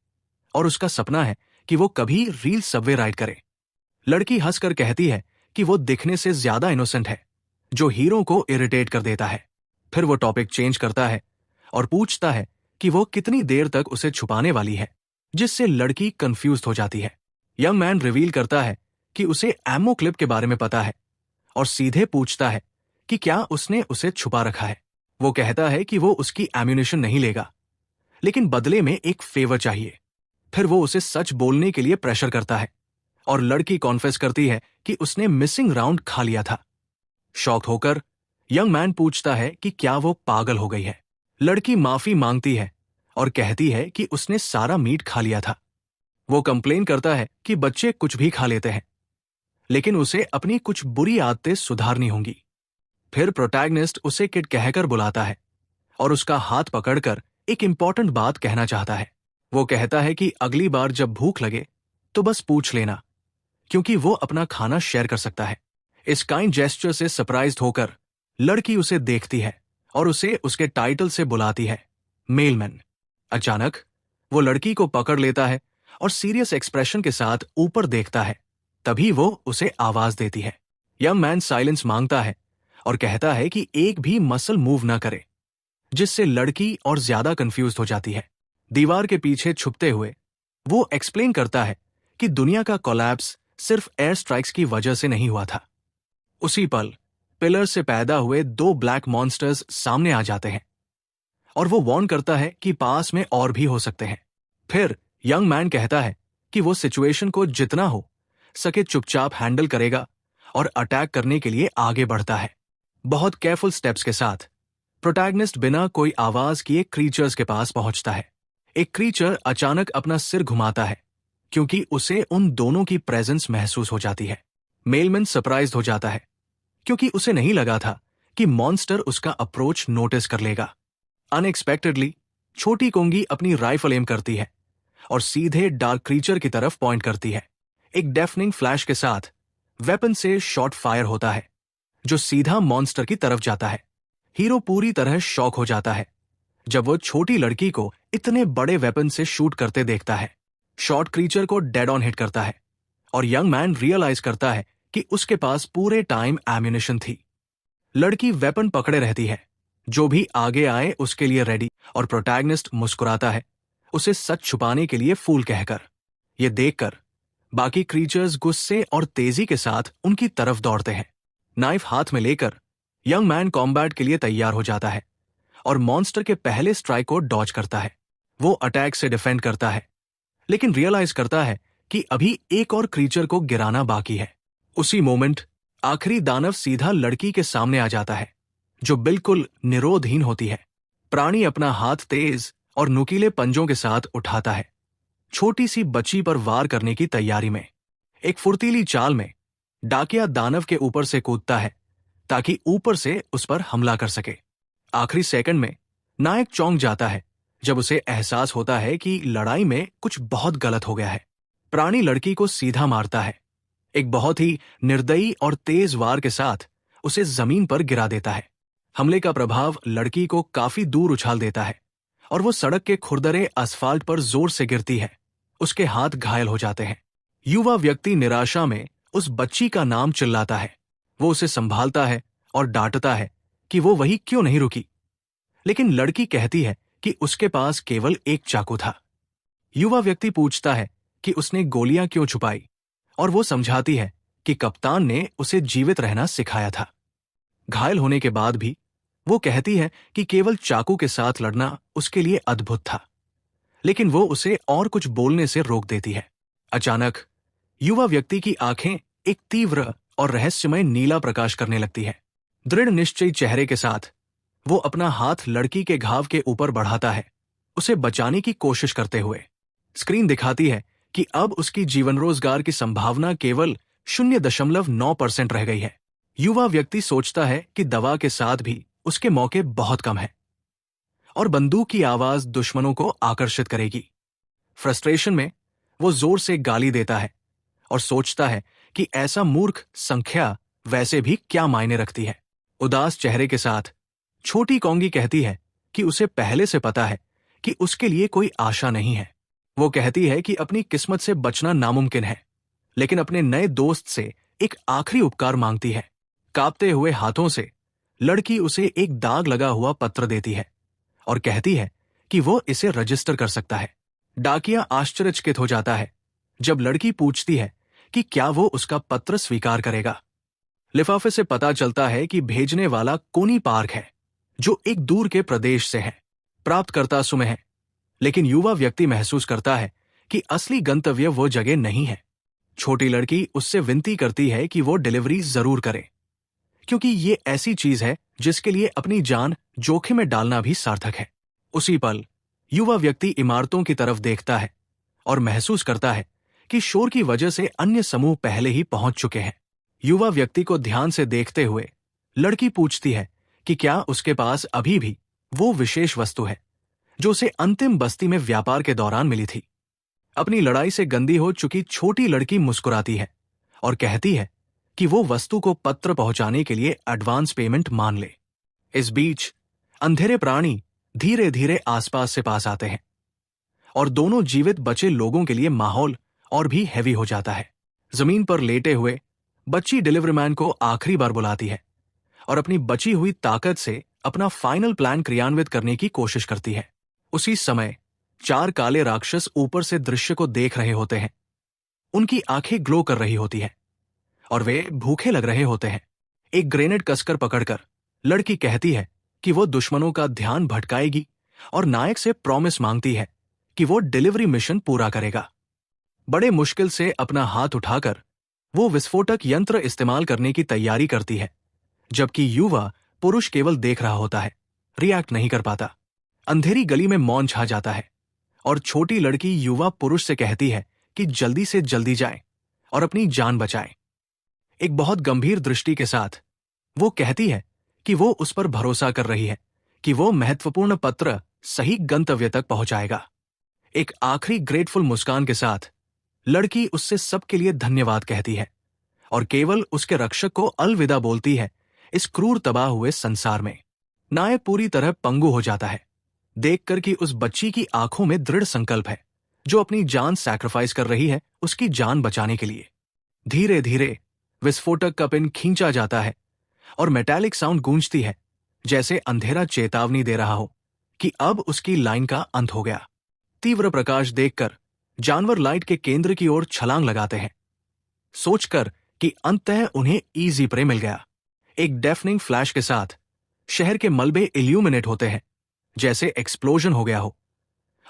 और उसका सपना है कि वो कभी रील सबवे राइड करे। लड़की हंसकर कहती है कि वो दिखने से ज्यादा इनोसेंट है, जो हीरो को इरिटेट कर देता है। फिर वो टॉपिक चेंज करता है और पूछता है कि वो कितनी देर तक उसे छुपाने वाली है, जिससे लड़की कंफ्यूज हो जाती है। यंग मैन रिवील करता है कि उसे एमो क्लिप के बारे में पता है और सीधे पूछता है कि क्या उसने उसे छुपा रखा है। वो कहता है कि वो उसकी एम्यूनिशन नहीं लेगा, लेकिन बदले में एक फेवर चाहिए। फिर वो उसे सच बोलने के लिए प्रेशर करता है और लड़की कॉन्फेस करती है कि उसने मिसिंग राउंड खा लिया था। शॉक होकर यंग मैन पूछता है कि क्या वो पागल हो गई है। लड़की माफी मांगती है और कहती है कि उसने सारा मीट खा लिया था। वो कंप्लेन करता है कि बच्चे कुछ भी खा लेते हैं, लेकिन उसे अपनी कुछ बुरी आदतें सुधारनी होंगी। फिर प्रोटैगनिस्ट उसे किड कहकर बुलाता है और उसका हाथ पकड़कर एक इंपॉर्टेंट बात कहना चाहता है। वो कहता है कि अगली बार जब भूख लगे तो बस पूछ लेना, क्योंकि वो अपना खाना शेयर कर सकता है। इस काइंड जेस्चर से सरप्राइज्ड होकर लड़की उसे देखती है और उसे उसके टाइटल से बुलाती है, मेलमैन। अचानक वो लड़की को पकड़ लेता है और सीरियस एक्सप्रेशन के साथ ऊपर देखता है। तभी वो उसे आवाज देती है। यंग मैन साइलेंस मांगता है और कहता है कि एक भी मसल मूव ना करे, जिससे लड़की और ज्यादा कंफ्यूज हो जाती है। दीवार के पीछे छुपते हुए वो एक्सप्लेन करता है कि दुनिया का कोलैप्स सिर्फ एयर स्ट्राइक्स की वजह से नहीं हुआ था। उसी पल पिलर से पैदा हुए 2 ब्लैक मॉन्स्टर्स सामने आ जाते हैं और वो वार्न करता है कि पास में और भी हो सकते हैं। फिर यंग मैन कहता है कि वो सिचुएशन को जितना हो सके चुपचाप हैंडल करेगा और अटैक करने के लिए आगे बढ़ता है। बहुत केयरफुल स्टेप्स के साथ प्रोटैगनिस्ट बिना कोई आवाज किए क्रीचर्स के पास पहुंचता है। एक क्रीचर अचानक अपना सिर घुमाता है, क्योंकि उसे उन दोनों की प्रेजेंस महसूस हो जाती है। मेलमैन सरप्राइज्ड हो जाता है, क्योंकि उसे नहीं लगा था कि मॉन्स्टर उसका अप्रोच नोटिस कर लेगा। अनएक्सपेक्टेडली छोटी कोंगी अपनी राइफल एम करती है और सीधे डार्क क्रीचर की तरफ पॉइंट करती है। एक डेफनिंग फ्लैश के साथ वेपन से शॉट फायर होता है, जो सीधा मॉन्स्टर की तरफ जाता है। हीरो पूरी तरह शॉक हो जाता है जब वो छोटी लड़की को इतने बड़े वेपन से शूट करते देखता है। शॉट क्रीचर को डेड ऑन हिट करता है और यंग मैन रियलाइज करता है कि उसके पास पूरे टाइम एम्यूनिशन थी। लड़की वेपन पकड़े रहती है, जो भी आगे आए उसके लिए रेडी, और प्रोटैगनिस्ट मुस्कुराता है उसे सच छुपाने के लिए फूल कहकर। ये देखकर बाकी क्रीचर्स गुस्से और तेजी के साथ उनकी तरफ दौड़ते हैं। नाइफ हाथ में लेकर यंग मैन कॉम्बैट के लिए तैयार हो जाता है और मॉन्स्टर के पहले स्ट्राइक को डॉज करता है। वो अटैक से डिफेंड करता है, लेकिन रियलाइज करता है कि अभी एक और क्रीचर को गिराना बाकी है। उसी मोमेंट आखिरी दानव सीधा लड़की के सामने आ जाता है, जो बिल्कुल निरोधहीन होती है। प्राणी अपना हाथ तेज और नुकीले पंजों के साथ उठाता है, छोटी सी बच्ची पर वार करने की तैयारी में। एक फुर्तीली चाल में डाकिया दानव के ऊपर से कूदता है ताकि ऊपर से उस पर हमला कर सके। आखिरी सेकंड में नायक चौंक जाता है जब उसे एहसास होता है कि लड़ाई में कुछ बहुत गलत हो गया है। प्राणी लड़की को सीधा मारता है, एक बहुत ही निर्दयी और तेज वार के साथ उसे जमीन पर गिरा देता है। हमले का प्रभाव लड़की को काफी दूर उछाल देता है और वो सड़क के खुरदरे असफाल्ट पर जोर से गिरती है। उसके हाथ घायल हो जाते हैं। युवा व्यक्ति निराशा में उस बच्ची का नाम चिल्लाता है। वो उसे संभालता है और डांटता है कि वो वही क्यों नहीं रुकी, लेकिन लड़की कहती है कि उसके पास केवल एक चाकू था। युवा व्यक्ति पूछता है कि उसने गोलियां क्यों छुपाई, और वो समझाती है कि कप्तान ने उसे जीवित रहना सिखाया था। घायल होने के बाद भी वो कहती है कि केवल चाकू के साथ लड़ना उसके लिए अद्भुत था, लेकिन वो उसे और कुछ बोलने से रोक देती है। अचानक युवा व्यक्ति की आंखें एक तीव्र और रहस्यमय नीला प्रकाश करने लगती है। दृढ़ निश्चयी चेहरे के साथ वो अपना हाथ लड़की के घाव के ऊपर बढ़ाता है, उसे बचाने की कोशिश करते हुए। स्क्रीन दिखाती है कि अब उसकी जीवन रोजगार की संभावना केवल 0.9% रह गई है। युवा व्यक्ति सोचता है कि दवा के साथ भी उसके मौके बहुत कम हैं और बंदूक की आवाज दुश्मनों को आकर्षित करेगी। फ्रस्ट्रेशन में वो जोर से गाली देता है और सोचता है कि ऐसा मूर्ख संख्या वैसे भी क्या मायने रखती है। उदास चेहरे के साथ छोटी कौंगी कहती है कि उसे पहले से पता है कि उसके लिए कोई आशा नहीं है। वो कहती है कि अपनी किस्मत से बचना नामुमकिन है, लेकिन अपने नए दोस्त से एक आखिरी उपकार मांगती है। कांपते हुए हाथों से लड़की उसे एक दाग लगा हुआ पत्र देती है और कहती है कि वो इसे रजिस्टर कर सकता है। डाकिया आश्चर्यचकित हो जाता है जब लड़की पूछती है कि क्या वो उसका पत्र स्वीकार करेगा। लिफाफे से पता चलता है कि भेजने वाला कोनी पार्क है, जो एक दूर के प्रदेश से है। प्राप्तकर्ता सुमे है, लेकिन युवा व्यक्ति महसूस करता है कि असली गंतव्य वो जगह नहीं है। छोटी लड़की उससे विनती करती है कि वो डिलीवरी जरूर करे, क्योंकि ये ऐसी चीज है जिसके लिए अपनी जान जोखिम में डालना भी सार्थक है। उसी पल युवा व्यक्ति इमारतों की तरफ देखता है और महसूस करता है कि शोर की वजह से अन्य समूह पहले ही पहुंच चुके हैं। युवा व्यक्ति को ध्यान से देखते हुए लड़की पूछती है कि क्या उसके पास अभी भी वो विशेष वस्तु है जो उसे अंतिम बस्ती में व्यापार के दौरान मिली थी। अपनी लड़ाई से गंदी हो चुकी छोटी लड़की मुस्कुराती है और कहती है कि वो वस्तु को पत्र पहुंचाने के लिए एडवांस पेमेंट मान ले। इस बीच अंधेरे प्राणी धीरे धीरे आसपास से पास आते हैं और दोनों जीवित बचे लोगों के लिए माहौल और भी हैवी हो जाता है। जमीन पर लेटे हुए बच्ची डिलीवरी मैन को आखिरी बार बुलाती है और अपनी बची हुई ताकत से अपना फाइनल प्लान क्रियान्वित करने की कोशिश करती है। उसी समय 4 काले राक्षस ऊपर से दृश्य को देख रहे होते हैं। उनकी आंखें ग्लो कर रही होती हैं और वे भूखे लग रहे होते हैं। एक ग्रेनेड कसकर पकड़कर लड़की कहती है कि वो दुश्मनों का ध्यान भटकाएगी और नायक से प्रॉमिस मांगती है कि वो डिलीवरी मिशन पूरा करेगा। बड़े मुश्किल से अपना हाथ उठाकर वो विस्फोटक यंत्र इस्तेमाल करने की तैयारी करती है, जबकि युवा पुरुष केवल देख रहा होता है, रिएक्ट नहीं कर पाता। अंधेरी गली में मौन छा जाता है और छोटी लड़की युवा पुरुष से कहती है कि जल्दी से जल्दी जाए और अपनी जान बचाए। एक बहुत गंभीर दृष्टि के साथ वो कहती है कि वो उस पर भरोसा कर रही है कि वो महत्वपूर्ण पत्र सही गंतव्य तक पहुंचाएगा। एक आखिरी ग्रेटफुल मुस्कान के साथ लड़की उससे सबके लिए धन्यवाद कहती है और केवल उसके रक्षक को अलविदा बोलती है इस क्रूर तबाह हुए संसार में। नायक पूरी तरह पंगु हो जाता है देखकर कि उस बच्ची की आंखों में दृढ़ संकल्प है, जो अपनी जान सैक्रिफाइस कर रही है उसकी जान बचाने के लिए। धीरे धीरे विस्फोटक का पिन खींचा जाता है और मेटालिक साउंड गूंजती है, जैसे अंधेरा चेतावनी दे रहा हो कि अब उसकी लाइन का अंत हो गया। तीव्र प्रकाश देखकर जानवर लाइट के केंद्र की ओर छलांग लगाते हैं, सोचकर कि अंततः उन्हें इजी प्रे मिल गया। एक डेफनिंग फ्लैश के साथ शहर के मलबे इल्यूमिनेट होते हैं, जैसे एक्सप्लोजन हो गया हो,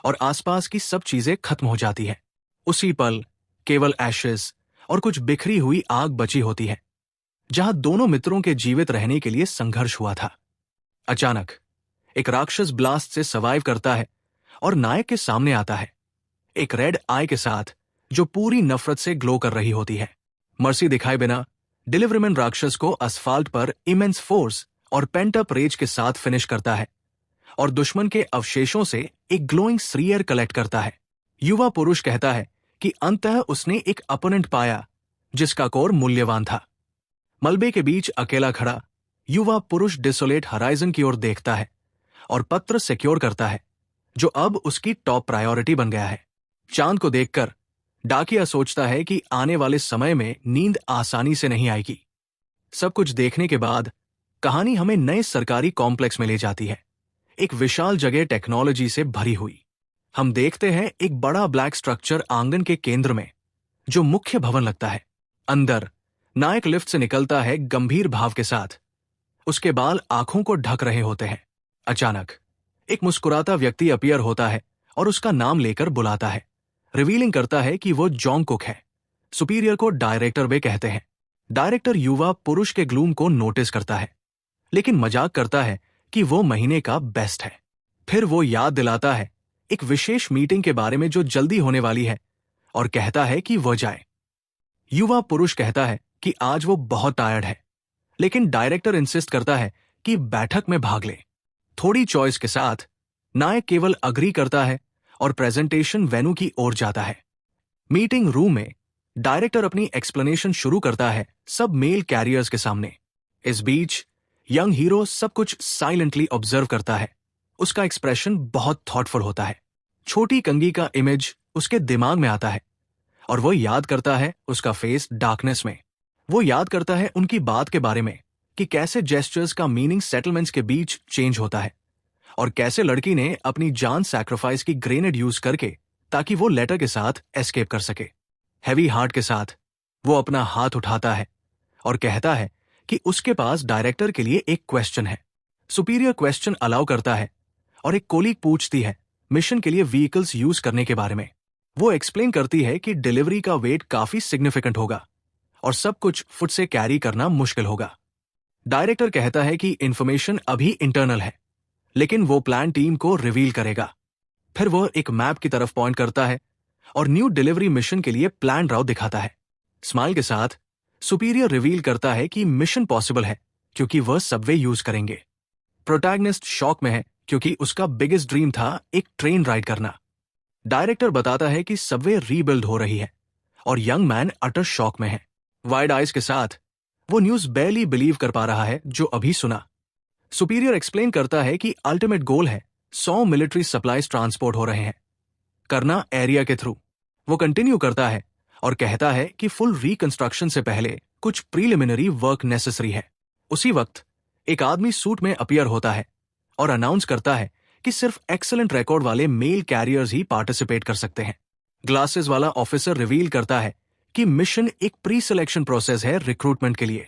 और आसपास की सब चीजें खत्म हो जाती हैं। उसी पल केवल एशेस और कुछ बिखरी हुई आग बची होती है, जहां दोनों मित्रों के जीवित रहने के लिए संघर्ष हुआ था। अचानक एक राक्षस ब्लास्ट से सर्वाइव करता है और नायक के सामने आता है, एक रेड आई के साथ जो पूरी नफरत से ग्लो कर रही होती है। मर्सी दिखाए बिना डिलीवरीमैन राक्षस को असफाल्ट पर इमेंस फोर्स और पेंट अप रेज के साथ फिनिश करता है और दुश्मन के अवशेषों से एक ग्लोइंग स्फीयर कलेक्ट करता है। युवा पुरुष कहता है कि अंततः उसने एक अपोनेंट पाया जिसका कोर मूल्यवान था। मलबे के बीच अकेला खड़ा युवा पुरुष डिसोलेट हराइजन की ओर देखता है और पत्र सिक्योर करता है, जो अब उसकी टॉप प्रायोरिटी बन गया है। चांद को देखकर डाकिया सोचता है कि आने वाले समय में नींद आसानी से नहीं आएगी। सब कुछ देखने के बाद कहानी हमें नए सरकारी कॉम्प्लेक्स में ले जाती है, एक विशाल जगह टेक्नोलॉजी से भरी हुई। हम देखते हैं एक बड़ा ब्लैक स्ट्रक्चर आंगन के केंद्र में, जो मुख्य भवन लगता है। अंदर नायक लिफ्ट से निकलता है गंभीर भाव के साथ, उसके बाल आंखों को ढक रहे होते हैं। अचानक एक मुस्कुराता व्यक्ति अपीयर होता है और उसका नाम लेकर बुलाता है, रिवीलिंग करता है कि वो जॉन्ग कुक है। सुपीरियर को डायरेक्टर वे कहते हैं। डायरेक्टर युवा पुरुष के ग्लूम को नोटिस करता है, लेकिन मजाक करता है कि वो महीने का बेस्ट है। फिर वो याद दिलाता है एक विशेष मीटिंग के बारे में जो जल्दी होने वाली है और कहता है कि वो जाए। युवा पुरुष कहता है कि आज वो बहुत टायर्ड है, लेकिन डायरेक्टर इंसिस्ट करता है कि बैठक में भाग ले। थोड़ी चॉइस के साथ नायक केवल अग्री करता है और प्रेजेंटेशन वेन्यू की ओर जाता है। मीटिंग रूम में डायरेक्टर अपनी एक्सप्लेनेशन शुरू करता है सब मेल कैरियर्स के सामने। इस बीच यंग हीरो सब कुछ साइलेंटली ऑब्जर्व करता है। उसका एक्सप्रेशन बहुत थॉटफुल होता है। छोटी कंगी का इमेज उसके दिमाग में आता है और वो याद करता है उसका फेस डार्कनेस में। वो याद करता है उनकी बात के बारे में कि कैसे जेस्चर्स का मीनिंग सेटलमेंट्स के बीच चेंज होता है और कैसे लड़की ने अपनी जान सैक्रिफाइस की ग्रेनेड यूज करके ताकि वो लेटर के साथ एस्केप कर सके। हैवी हार्ट के साथ वो अपना हाथ उठाता है और कहता है कि उसके पास डायरेक्टर के लिए एक क्वेश्चन है। सुपीरियर क्वेश्चन अलाउ करता है और एक कोलीग पूछती है मिशन के लिए व्हीकल्स यूज करने के बारे में। वो एक्सप्लेन करती है कि डिलीवरी का वेट काफी सिग्निफिकेंट होगा और सब कुछ फुट से कैरी करना मुश्किल होगा। डायरेक्टर कहता है कि इंफॉर्मेशन अभी इंटरनल है, लेकिन वो प्लान टीम को रिवील करेगा। फिर वो एक मैप की तरफ पॉइंट करता है और न्यू डिलीवरी मिशन के लिए प्लान राउट दिखाता है। स्माइल के साथ सुपीरियर रिवील करता है कि मिशन पॉसिबल है क्योंकि वह सबवे यूज करेंगे। प्रोटैगनिस्ट शॉक में है क्योंकि उसका बिगेस्ट ड्रीम था एक ट्रेन राइड करना। डायरेक्टर बताता है कि सबवे रीबिल्ड हो रही है और यंग मैन अटर शॉक में है। वाइड आइज के साथ वो न्यूज बैरली बिलीव कर पा रहा है जो अभी सुना। सुपीरियर एक्सप्लेन करता है कि अल्टीमेट गोल है 100 मिलिट्री सप्लाईज ट्रांसपोर्ट हो रहे हैं करना एरिया के थ्रू। वो कंटिन्यू करता है और कहता है कि फुल रिकंस्ट्रक्शन से पहले कुछ प्रीलिमिनरी वर्क नेसेसरी है। उसी वक्त एक आदमी सूट में अपीयर होता है और अनाउंस करता है कि सिर्फ एक्सीलेंट रिकॉर्ड वाले मेल कैरियर्स ही पार्टिसिपेट कर सकते हैं। ग्लासेस वाला ऑफिसर रिवील करता है कि मिशन एक प्री सिलेक्शन प्रोसेस है रिक्रूटमेंट के लिए।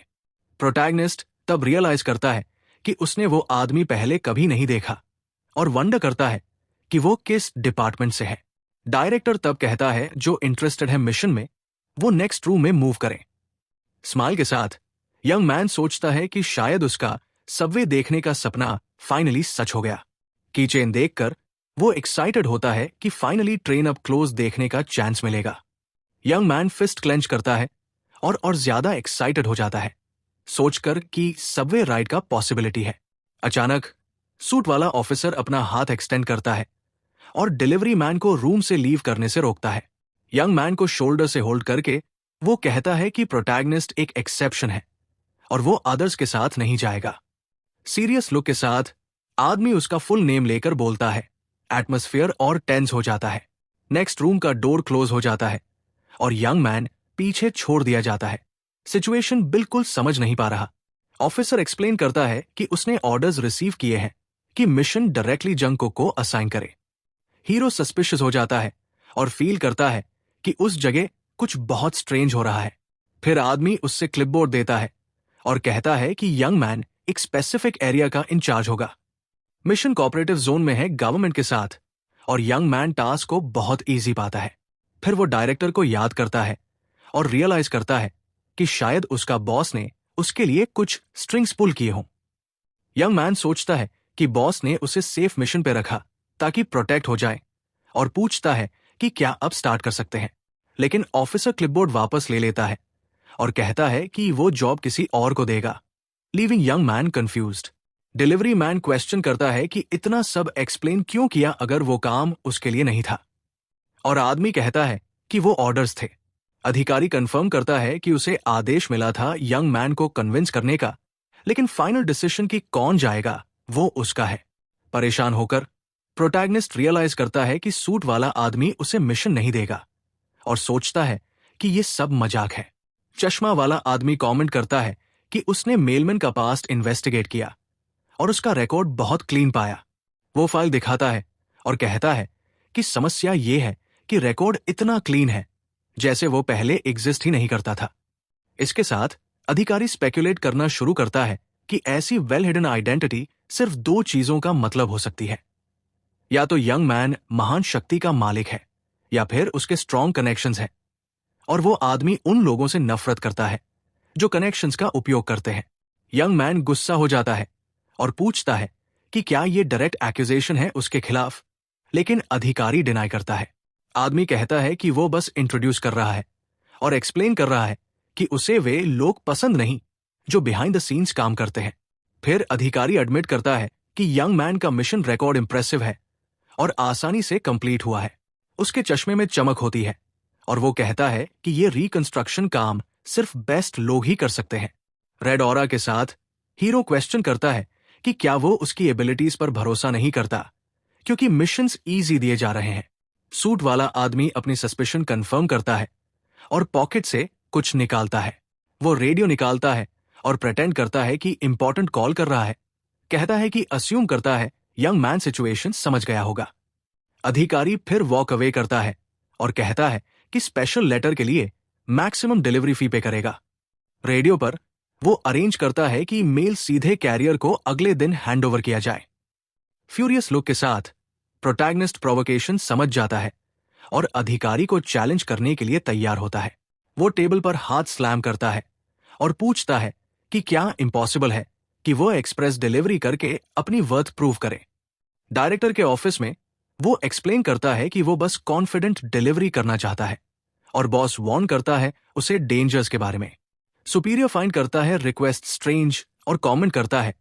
प्रोटैगनिस्ट तब रियलाइज करता है कि उसने वो आदमी पहले कभी नहीं देखा और वंडर करता है कि वो किस डिपार्टमेंट से है। डायरेक्टर तब कहता है जो इंटरेस्टेड है मिशन में वो नेक्स्ट रूम में मूव करें। स्माइल के साथ यंग मैन सोचता है कि शायद उसका सबवे देखने का सपना फाइनली सच हो गया। कीचेन देखकर वो एक्साइटेड होता है कि फाइनली ट्रेन अप क्लोज देखने का चांस मिलेगा। यंग मैन फिस्ट क्लेंच करता है और ज्यादा एक्साइटेड हो जाता है सोचकर कि सबवे राइड का पॉसिबिलिटी है। अचानक सूट वाला ऑफिसर अपना हाथ एक्सटेंड करता है और डिलीवरी मैन को रूम से लीव करने से रोकता है। यंग मैन को शोल्डर से होल्ड करके वो कहता है कि प्रोटैगनिस्ट एक एक्सेप्शन है और वो अदर्स के साथ नहीं जाएगा। सीरियस लुक के साथ आदमी उसका फुल नेम लेकर बोलता है। एटमॉस्फेयर और टेंस हो जाता है। नेक्स्ट रूम का डोर क्लोज हो जाता है और यंग मैन पीछे छोड़ दिया जाता है। सिचुएशन बिल्कुल समझ नहीं पा रहा। ऑफिसर एक्सप्लेन करता है कि उसने ऑर्डर्स रिसीव किए हैं कि मिशन डायरेक्टली जंको को असाइन करे। हीरो सस्पिशियस हो जाता है और फील करता है कि उस जगह कुछ बहुत स्ट्रेंज हो रहा है। फिर आदमी उससे क्लिपबोर्ड देता है और कहता है कि यंग मैन एक स्पेसिफिक एरिया का इंचार्ज होगा। मिशन कोऑपरेटिव जोन में है गवर्नमेंट के साथ और यंग मैन टास्क को बहुत इजी पाता है। फिर वो डायरेक्टर को याद करता है और रियलाइज करता है कि शायद उसका बॉस ने उसके लिए कुछ स्ट्रिंग्स पुल किए हों। यंग मैन सोचता है कि बॉस ने उसे सेफ मिशन पे रखा ताकि प्रोटेक्ट हो जाए और पूछता है कि क्या अब स्टार्ट कर सकते हैं। लेकिन ऑफिसर क्लिपबोर्ड वापस ले लेता है और कहता है कि वो जॉब किसी और को देगा, leaving young man confused. Delivery man question करता है कि इतना सब एक्सप्लेन क्यों किया अगर वो काम उसके लिए नहीं था, और आदमी कहता है कि वो ऑर्डर्स थे। अधिकारी कंफर्म करता है कि उसे आदेश मिला था यंग मैन को कन्विंस करने का, लेकिन फाइनल डिसीजन की कौन जाएगा वो उसका है। परेशान होकर प्रोटैगनिस्ट रियलाइज करता है कि सूट वाला आदमी उसे मिशन नहीं देगा और सोचता है कि ये सब मजाक है। चश्मा वाला आदमी कमेंट करता है कि उसने मेलमैन का पास्ट इन्वेस्टिगेट किया और उसका रिकॉर्ड बहुत क्लीन पाया। वो फाइल दिखाता है और कहता है कि समस्या ये है कि रिकॉर्ड इतना क्लीन है जैसे वो पहले एग्जिस्ट ही नहीं करता था। इसके साथ अधिकारी स्पेकुलेट करना शुरू करता है कि ऐसी वेल हिडन आइडेंटिटी सिर्फ दो चीजों का मतलब हो सकती है, या तो यंग मैन महान शक्ति का मालिक है या फिर उसके स्ट्रॉन्ग कनेक्शंस हैं, और वो आदमी उन लोगों से नफरत करता है जो कनेक्शंस का उपयोग करते हैं। यंग मैन गुस्सा हो जाता है और पूछता है कि क्या ये डायरेक्ट एक्यूजेशन है उसके खिलाफ, लेकिन अधिकारी डिनाई करता है। आदमी कहता है कि वो बस इंट्रोड्यूस कर रहा है और एक्सप्लेन कर रहा है कि उसे वे लोग पसंद नहीं जो बिहाइंड द सीन्स काम करते हैं। फिर अधिकारी एडमिट करता है कि यंग मैन का मिशन रिकॉर्ड इंप्रेसिव है और आसानी से कंप्लीट हुआ है। उसके चश्मे में चमक होती है और वो कहता है कि ये रिकंस्ट्रक्शन काम सिर्फ बेस्ट लोग ही कर सकते हैं। रेड ऑरा के साथ हीरो क्वेश्चन करता है कि क्या वो उसकी एबिलिटीज पर भरोसा नहीं करता क्योंकि मिशंस इजी दिए जा रहे हैं। सूट वाला आदमी अपनी सस्पिशन कंफर्म करता है और पॉकेट से कुछ निकालता है। वो रेडियो निकालता है और प्रेटेंड करता है कि इंपॉर्टेंट कॉल कर रहा है। कहता है कि अस्यूम करता है यंग मैन सिचुएशन समझ गया होगा। अधिकारी फिर वॉक अवे करता है और कहता है कि स्पेशल लेटर के लिए मैक्सिमम डिलीवरी फी पे करेगा। रेडियो पर वो अरेंज करता है कि मेल सीधे कैरियर को अगले दिन हैंडओवर किया जाए। फ्यूरियस लुक के साथ प्रोटैगनिस्ट प्रोवोकेशन समझ जाता है और अधिकारी को चैलेंज करने के लिए तैयार होता है। वो टेबल पर हाथ स्लैम करता है और पूछता है कि क्या इम्पॉसिबल है कि वो एक्सप्रेस डिलीवरी करके अपनी वर्थ प्रूव करे। डायरेक्टर के ऑफिस में वो एक्सप्लेन करता है कि वो बस कॉन्फिडेंट डिलीवरी करना चाहता है और बॉस वार्न करता है उसे डेंजर्स के बारे में। सुपीरियर फाइंड करता है रिक्वेस्ट स्ट्रेंज और कमेंट करता है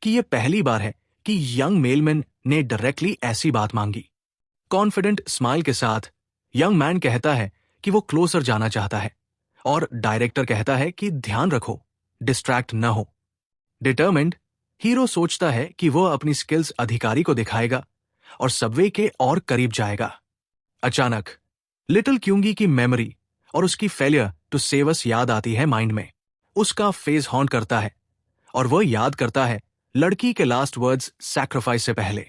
कि यह पहली बार है कि यंग मेलमैन ने डायरेक्टली ऐसी बात मांगी। कॉन्फिडेंट स्माइल के साथ यंग मैन कहता है कि वो क्लोजर जाना चाहता है और डायरेक्टर कहता है कि ध्यान रखो, डिस्ट्रैक्ट न हो। डिटरमिन्ड हीरो सोचता है कि वो अपनी स्किल्स अधिकारी को दिखाएगा और सबवे के और करीब जाएगा। अचानक लिटिल क्यूंगी की मेमोरी और उसकी फेलियर टू सेव अस याद आती है माइंड में। उसका फेस हॉन्ट करता है और वह याद करता है लड़की के लास्ट वर्ड्स सैक्रिफाइस से पहले।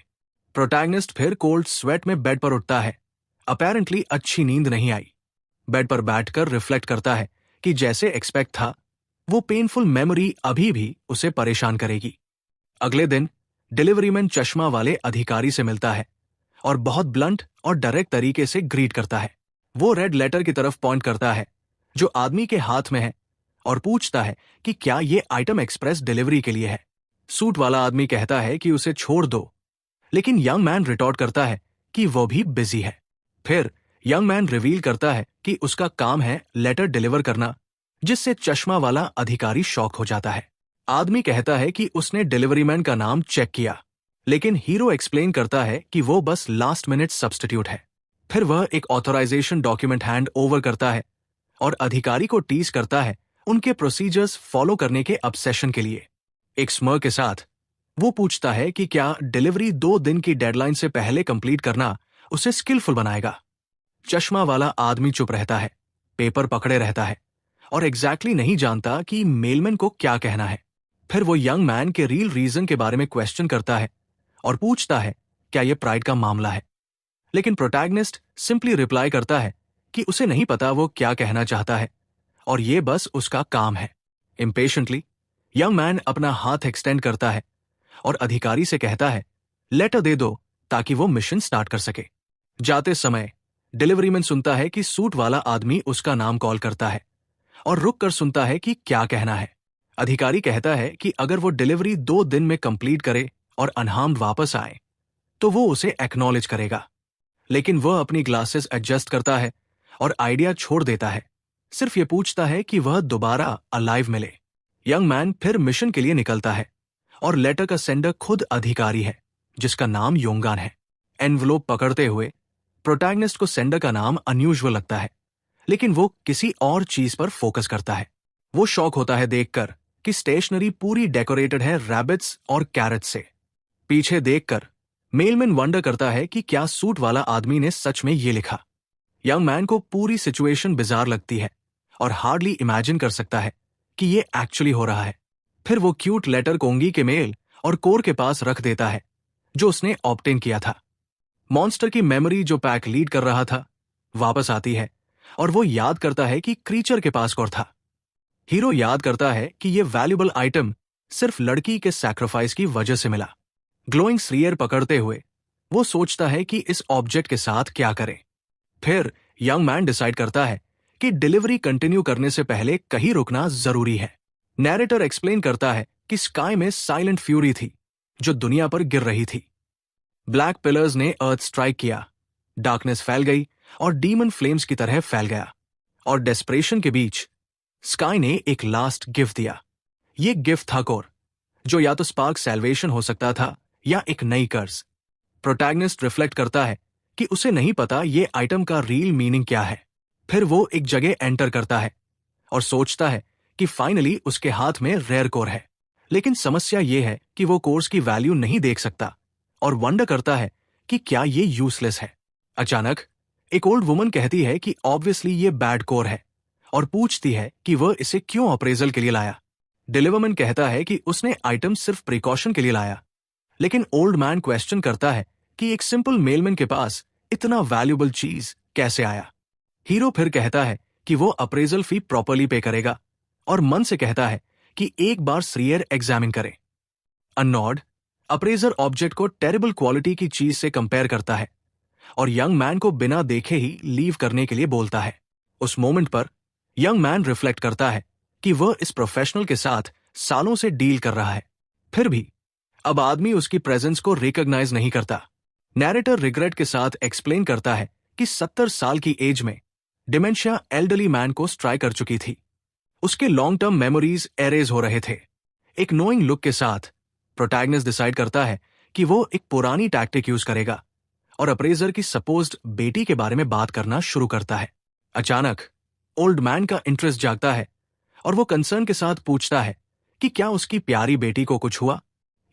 प्रोटैगनिस्ट फिर कोल्ड स्वेट में बेड पर उठता है। अपेरेंटली अच्छी नींद नहीं आई। बेड पर बैठकर रिफ्लेक्ट करता है कि जैसे एक्सपेक्ट था वो पेनफुल मेमोरी अभी भी उसे परेशान करेगी। अगले दिन डिलीवरीमैन चश्मा वाले अधिकारी से मिलता है और बहुत ब्लंट और डायरेक्ट तरीके से ग्रीट करता है। वो रेड लेटर की तरफ पॉइंट करता है जो आदमी के हाथ में है और पूछता है कि क्या ये आइटम एक्सप्रेस डिलीवरी के लिए है। सूट वाला आदमी कहता है कि उसे छोड़ दो, लेकिन यंग मैन रिटॉर्ट करता है कि वो भी बिजी है। फिर यंग मैन रिवील करता है कि उसका काम है लेटर डिलीवर करना, जिससे चश्मा वाला अधिकारी शॉक हो जाता है। आदमी कहता है कि उसने डिलीवरीमैन का नाम चेक किया, लेकिन हीरो एक्सप्लेन करता है कि वो बस लास्ट मिनट सब्स्टिट्यूट है। फिर वह एक ऑथराइजेशन डॉक्यूमेंट हैंड ओवर करता है और अधिकारी को टीज करता है उनके प्रोसीजर्स फॉलो करने के ऑब्सेशन के लिए। एक स्मर के साथ वो पूछता है कि क्या डिलीवरी 2 दिन की डेडलाइन से पहले कंप्लीट करना उसे स्किलफुल बनाएगा। चश्मा वाला आदमी चुप रहता है, पेपर पकड़े रहता है और एग्जैक्टली नहीं जानता कि मेलमैन को क्या कहना है। फिर वो यंग मैन के रियल रीजन के बारे में क्वेश्चन करता है और पूछता है क्या ये प्राइड का मामला है। लेकिन प्रोटैगनिस्ट सिंपली रिप्लाई करता है कि उसे नहीं पता वो क्या कहना चाहता है और ये बस उसका काम है। इम्पेशेंटली यंग मैन अपना हाथ एक्सटेंड करता है और अधिकारी से कहता है लेटर दे दो ताकि वो मिशन स्टार्ट कर सके। जाते समय डिलीवरी मैन सुनता है कि सूट वाला आदमी उसका नाम कॉल करता है और रुक कर सुनता है कि क्या कहना है। अधिकारी कहता है कि अगर वो डिलीवरी 2 दिन में कंप्लीट करे और अनहार्म्ड वापस आए तो वो उसे एक्नॉलेज करेगा। लेकिन वह अपनी ग्लासेस एडजस्ट करता है और आइडिया छोड़ देता है, सिर्फ ये पूछता है कि वह दोबारा अलाइव मिले। यंग मैन फिर मिशन के लिए निकलता है और लेटर का सेंडर खुद अधिकारी है जिसका नाम योंगान है। एनवलोप पकड़ते हुए प्रोटैगनिस्ट को सेंडर का नाम अनयूजुअल लगता है, लेकिन वो किसी और चीज पर फोकस करता है। वो शॉक होता है देखकर कि स्टेशनरी पूरी डेकोरेटेड है रैबिट्स और कैरेट से। पीछे देखकर मेलमैन वंडर करता है कि क्या सूट वाला आदमी ने सच में ये लिखा। यंग मैन को पूरी सिचुएशन बिजार लगती है और हार्डली इमेजिन कर सकता है कि ये एक्चुअली हो रहा है। फिर वो क्यूट लेटर कोंगी के मेल और कोर के पास रख देता है जो उसने ऑब्टेन किया था। मॉन्स्टर की मेमोरी जो पैक लीड कर रहा था वापस आती है और वो याद करता है कि क्रीचर के पास कौन था। हीरो याद करता है कि ये वैल्यूबल आइटम सिर्फ लड़की के सैक्रिफाइस की वजह से मिला। ग्लोइंग स्रीयर पकड़ते हुए वो सोचता है कि इस ऑब्जेक्ट के साथ क्या करे। फिर यंग मैन डिसाइड करता है कि डिलीवरी कंटिन्यू करने से पहले कहीं रुकना जरूरी है। नैरेटर एक्सप्लेन करता है कि स्काई में साइलेंट फ्यूरी थी जो दुनिया पर गिर रही थी। ब्लैक पिलर्स ने अर्थ स्ट्राइक किया, डार्कनेस फैल गई और डीमन फ्लेम्स की तरह फैल गया। और डेस्परेशन के बीच स्काई ने एक लास्ट गिफ्ट दिया। ये गिफ्ट था कोर, जो या तो स्पार्क सैल्वेशन हो सकता था या एक नई कर्ज। प्रोटैगनिस्ट रिफ्लेक्ट करता है कि उसे नहीं पता ये आइटम का रियल मीनिंग क्या है। फिर वो एक जगह एंटर करता है और सोचता है कि फाइनली उसके हाथ में रेयर कोर है। लेकिन समस्या ये है कि वो कोर्स की वैल्यू नहीं देख सकता और वंडर करता है कि क्या ये यूजलेस है। अचानक एक ओल्ड वुमन कहती है कि ऑब्वियसली ये बैड कोर है और पूछती है कि वह इसे क्यों अप्रेजल के लिए लाया। डिलीवरमैन कहता है कि उसने आइटम सिर्फ प्रिकॉशन के लिए लाया, लेकिन ओल्ड मैन क्वेश्चन करता है कि एक सिंपल मेलमैन के पास इतना वैल्यूबल चीज कैसे आया। हीरो फिर कहता है कि वो अप्रेजल फी प्रॉपर्ली पे करेगा और मन से कहता है कि एक बार श्रीयर एग्जामिन करे। अनॉड अप्रेजर ऑब्जेक्ट को टेरिबल क्वालिटी की चीज से कंपेयर करता है और यंग मैन को बिना देखे ही लीव करने के लिए बोलता है। उस मोमेंट पर यंग मैन रिफ्लेक्ट करता है कि वह इस प्रोफेशनल के साथ सालों से डील कर रहा है, फिर भी अब आदमी उसकी प्रेजेंस को रिकॉग्नाइज नहीं करता। नैरेटर रिग्रेट के साथ एक्सप्लेन करता है कि 70 साल की एज में डिमेंशिया एल्डरली मैन को स्ट्राइक कर चुकी थी। उसके लॉन्ग टर्म मेमोरीज एरेज हो रहे थे। एक नोइंग लुक के साथ प्रोटैगनिस्ट डिसाइड करता है कि वो एक पुरानी टैक्टिक यूज करेगा और अप्रेजर की सपोज्ड बेटी के बारे में बात करना शुरू करता है। अचानक ओल्ड मैन का इंटरेस्ट जागता है और वो कंसर्न के साथ पूछता है कि क्या उसकी प्यारी बेटी को कुछ हुआ।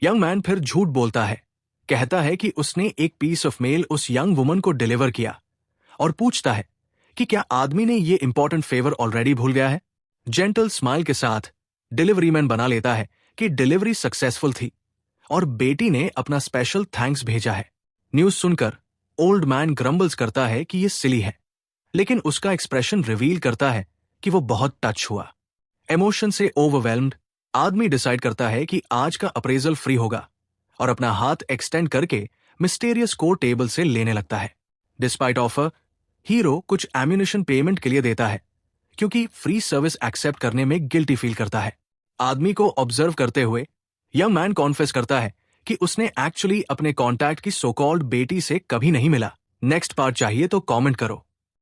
यंग मैन फिर झूठ बोलता है, कहता है कि उसने एक पीस ऑफ मेल उस यंग वुमन को डिलीवर किया और पूछता है कि क्या आदमी ने ये इंपॉर्टेंट फेवर ऑलरेडी भूल गया है। जेंटल स्माइल के साथ डिलीवरी मैन बना लेता है कि डिलीवरी सक्सेसफुल थी और बेटी ने अपना स्पेशल थैंक्स भेजा है। न्यूज सुनकर ओल्ड मैन ग्रम्बल्स करता है कि ये सिली है, लेकिन उसका एक्सप्रेशन रिवील करता है कि वो बहुत टच हुआ। इमोशन से ओवरवेल्म्ड आदमी डिसाइड करता है कि आज का अप्रेजल फ्री होगा और अपना हाथ एक्सटेंड करके मिस्टीरियस कोर टेबल से लेने लगता है। डिस्पाइट ऑफर, हीरो कुछ एम्यूनिशन पेमेंट के लिए देता है क्योंकि फ्री सर्विस एक्सेप्ट करने में गिल्टी फील करता है। आदमी को ऑब्जर्व करते हुए यंग मैन कॉन्फेस करता है कि उसने एक्चुअली अपने कॉन्टैक्ट की सो कॉल्ड बेटी से कभी नहीं मिला। नेक्स्ट पार्ट चाहिए तो कमेंट करो।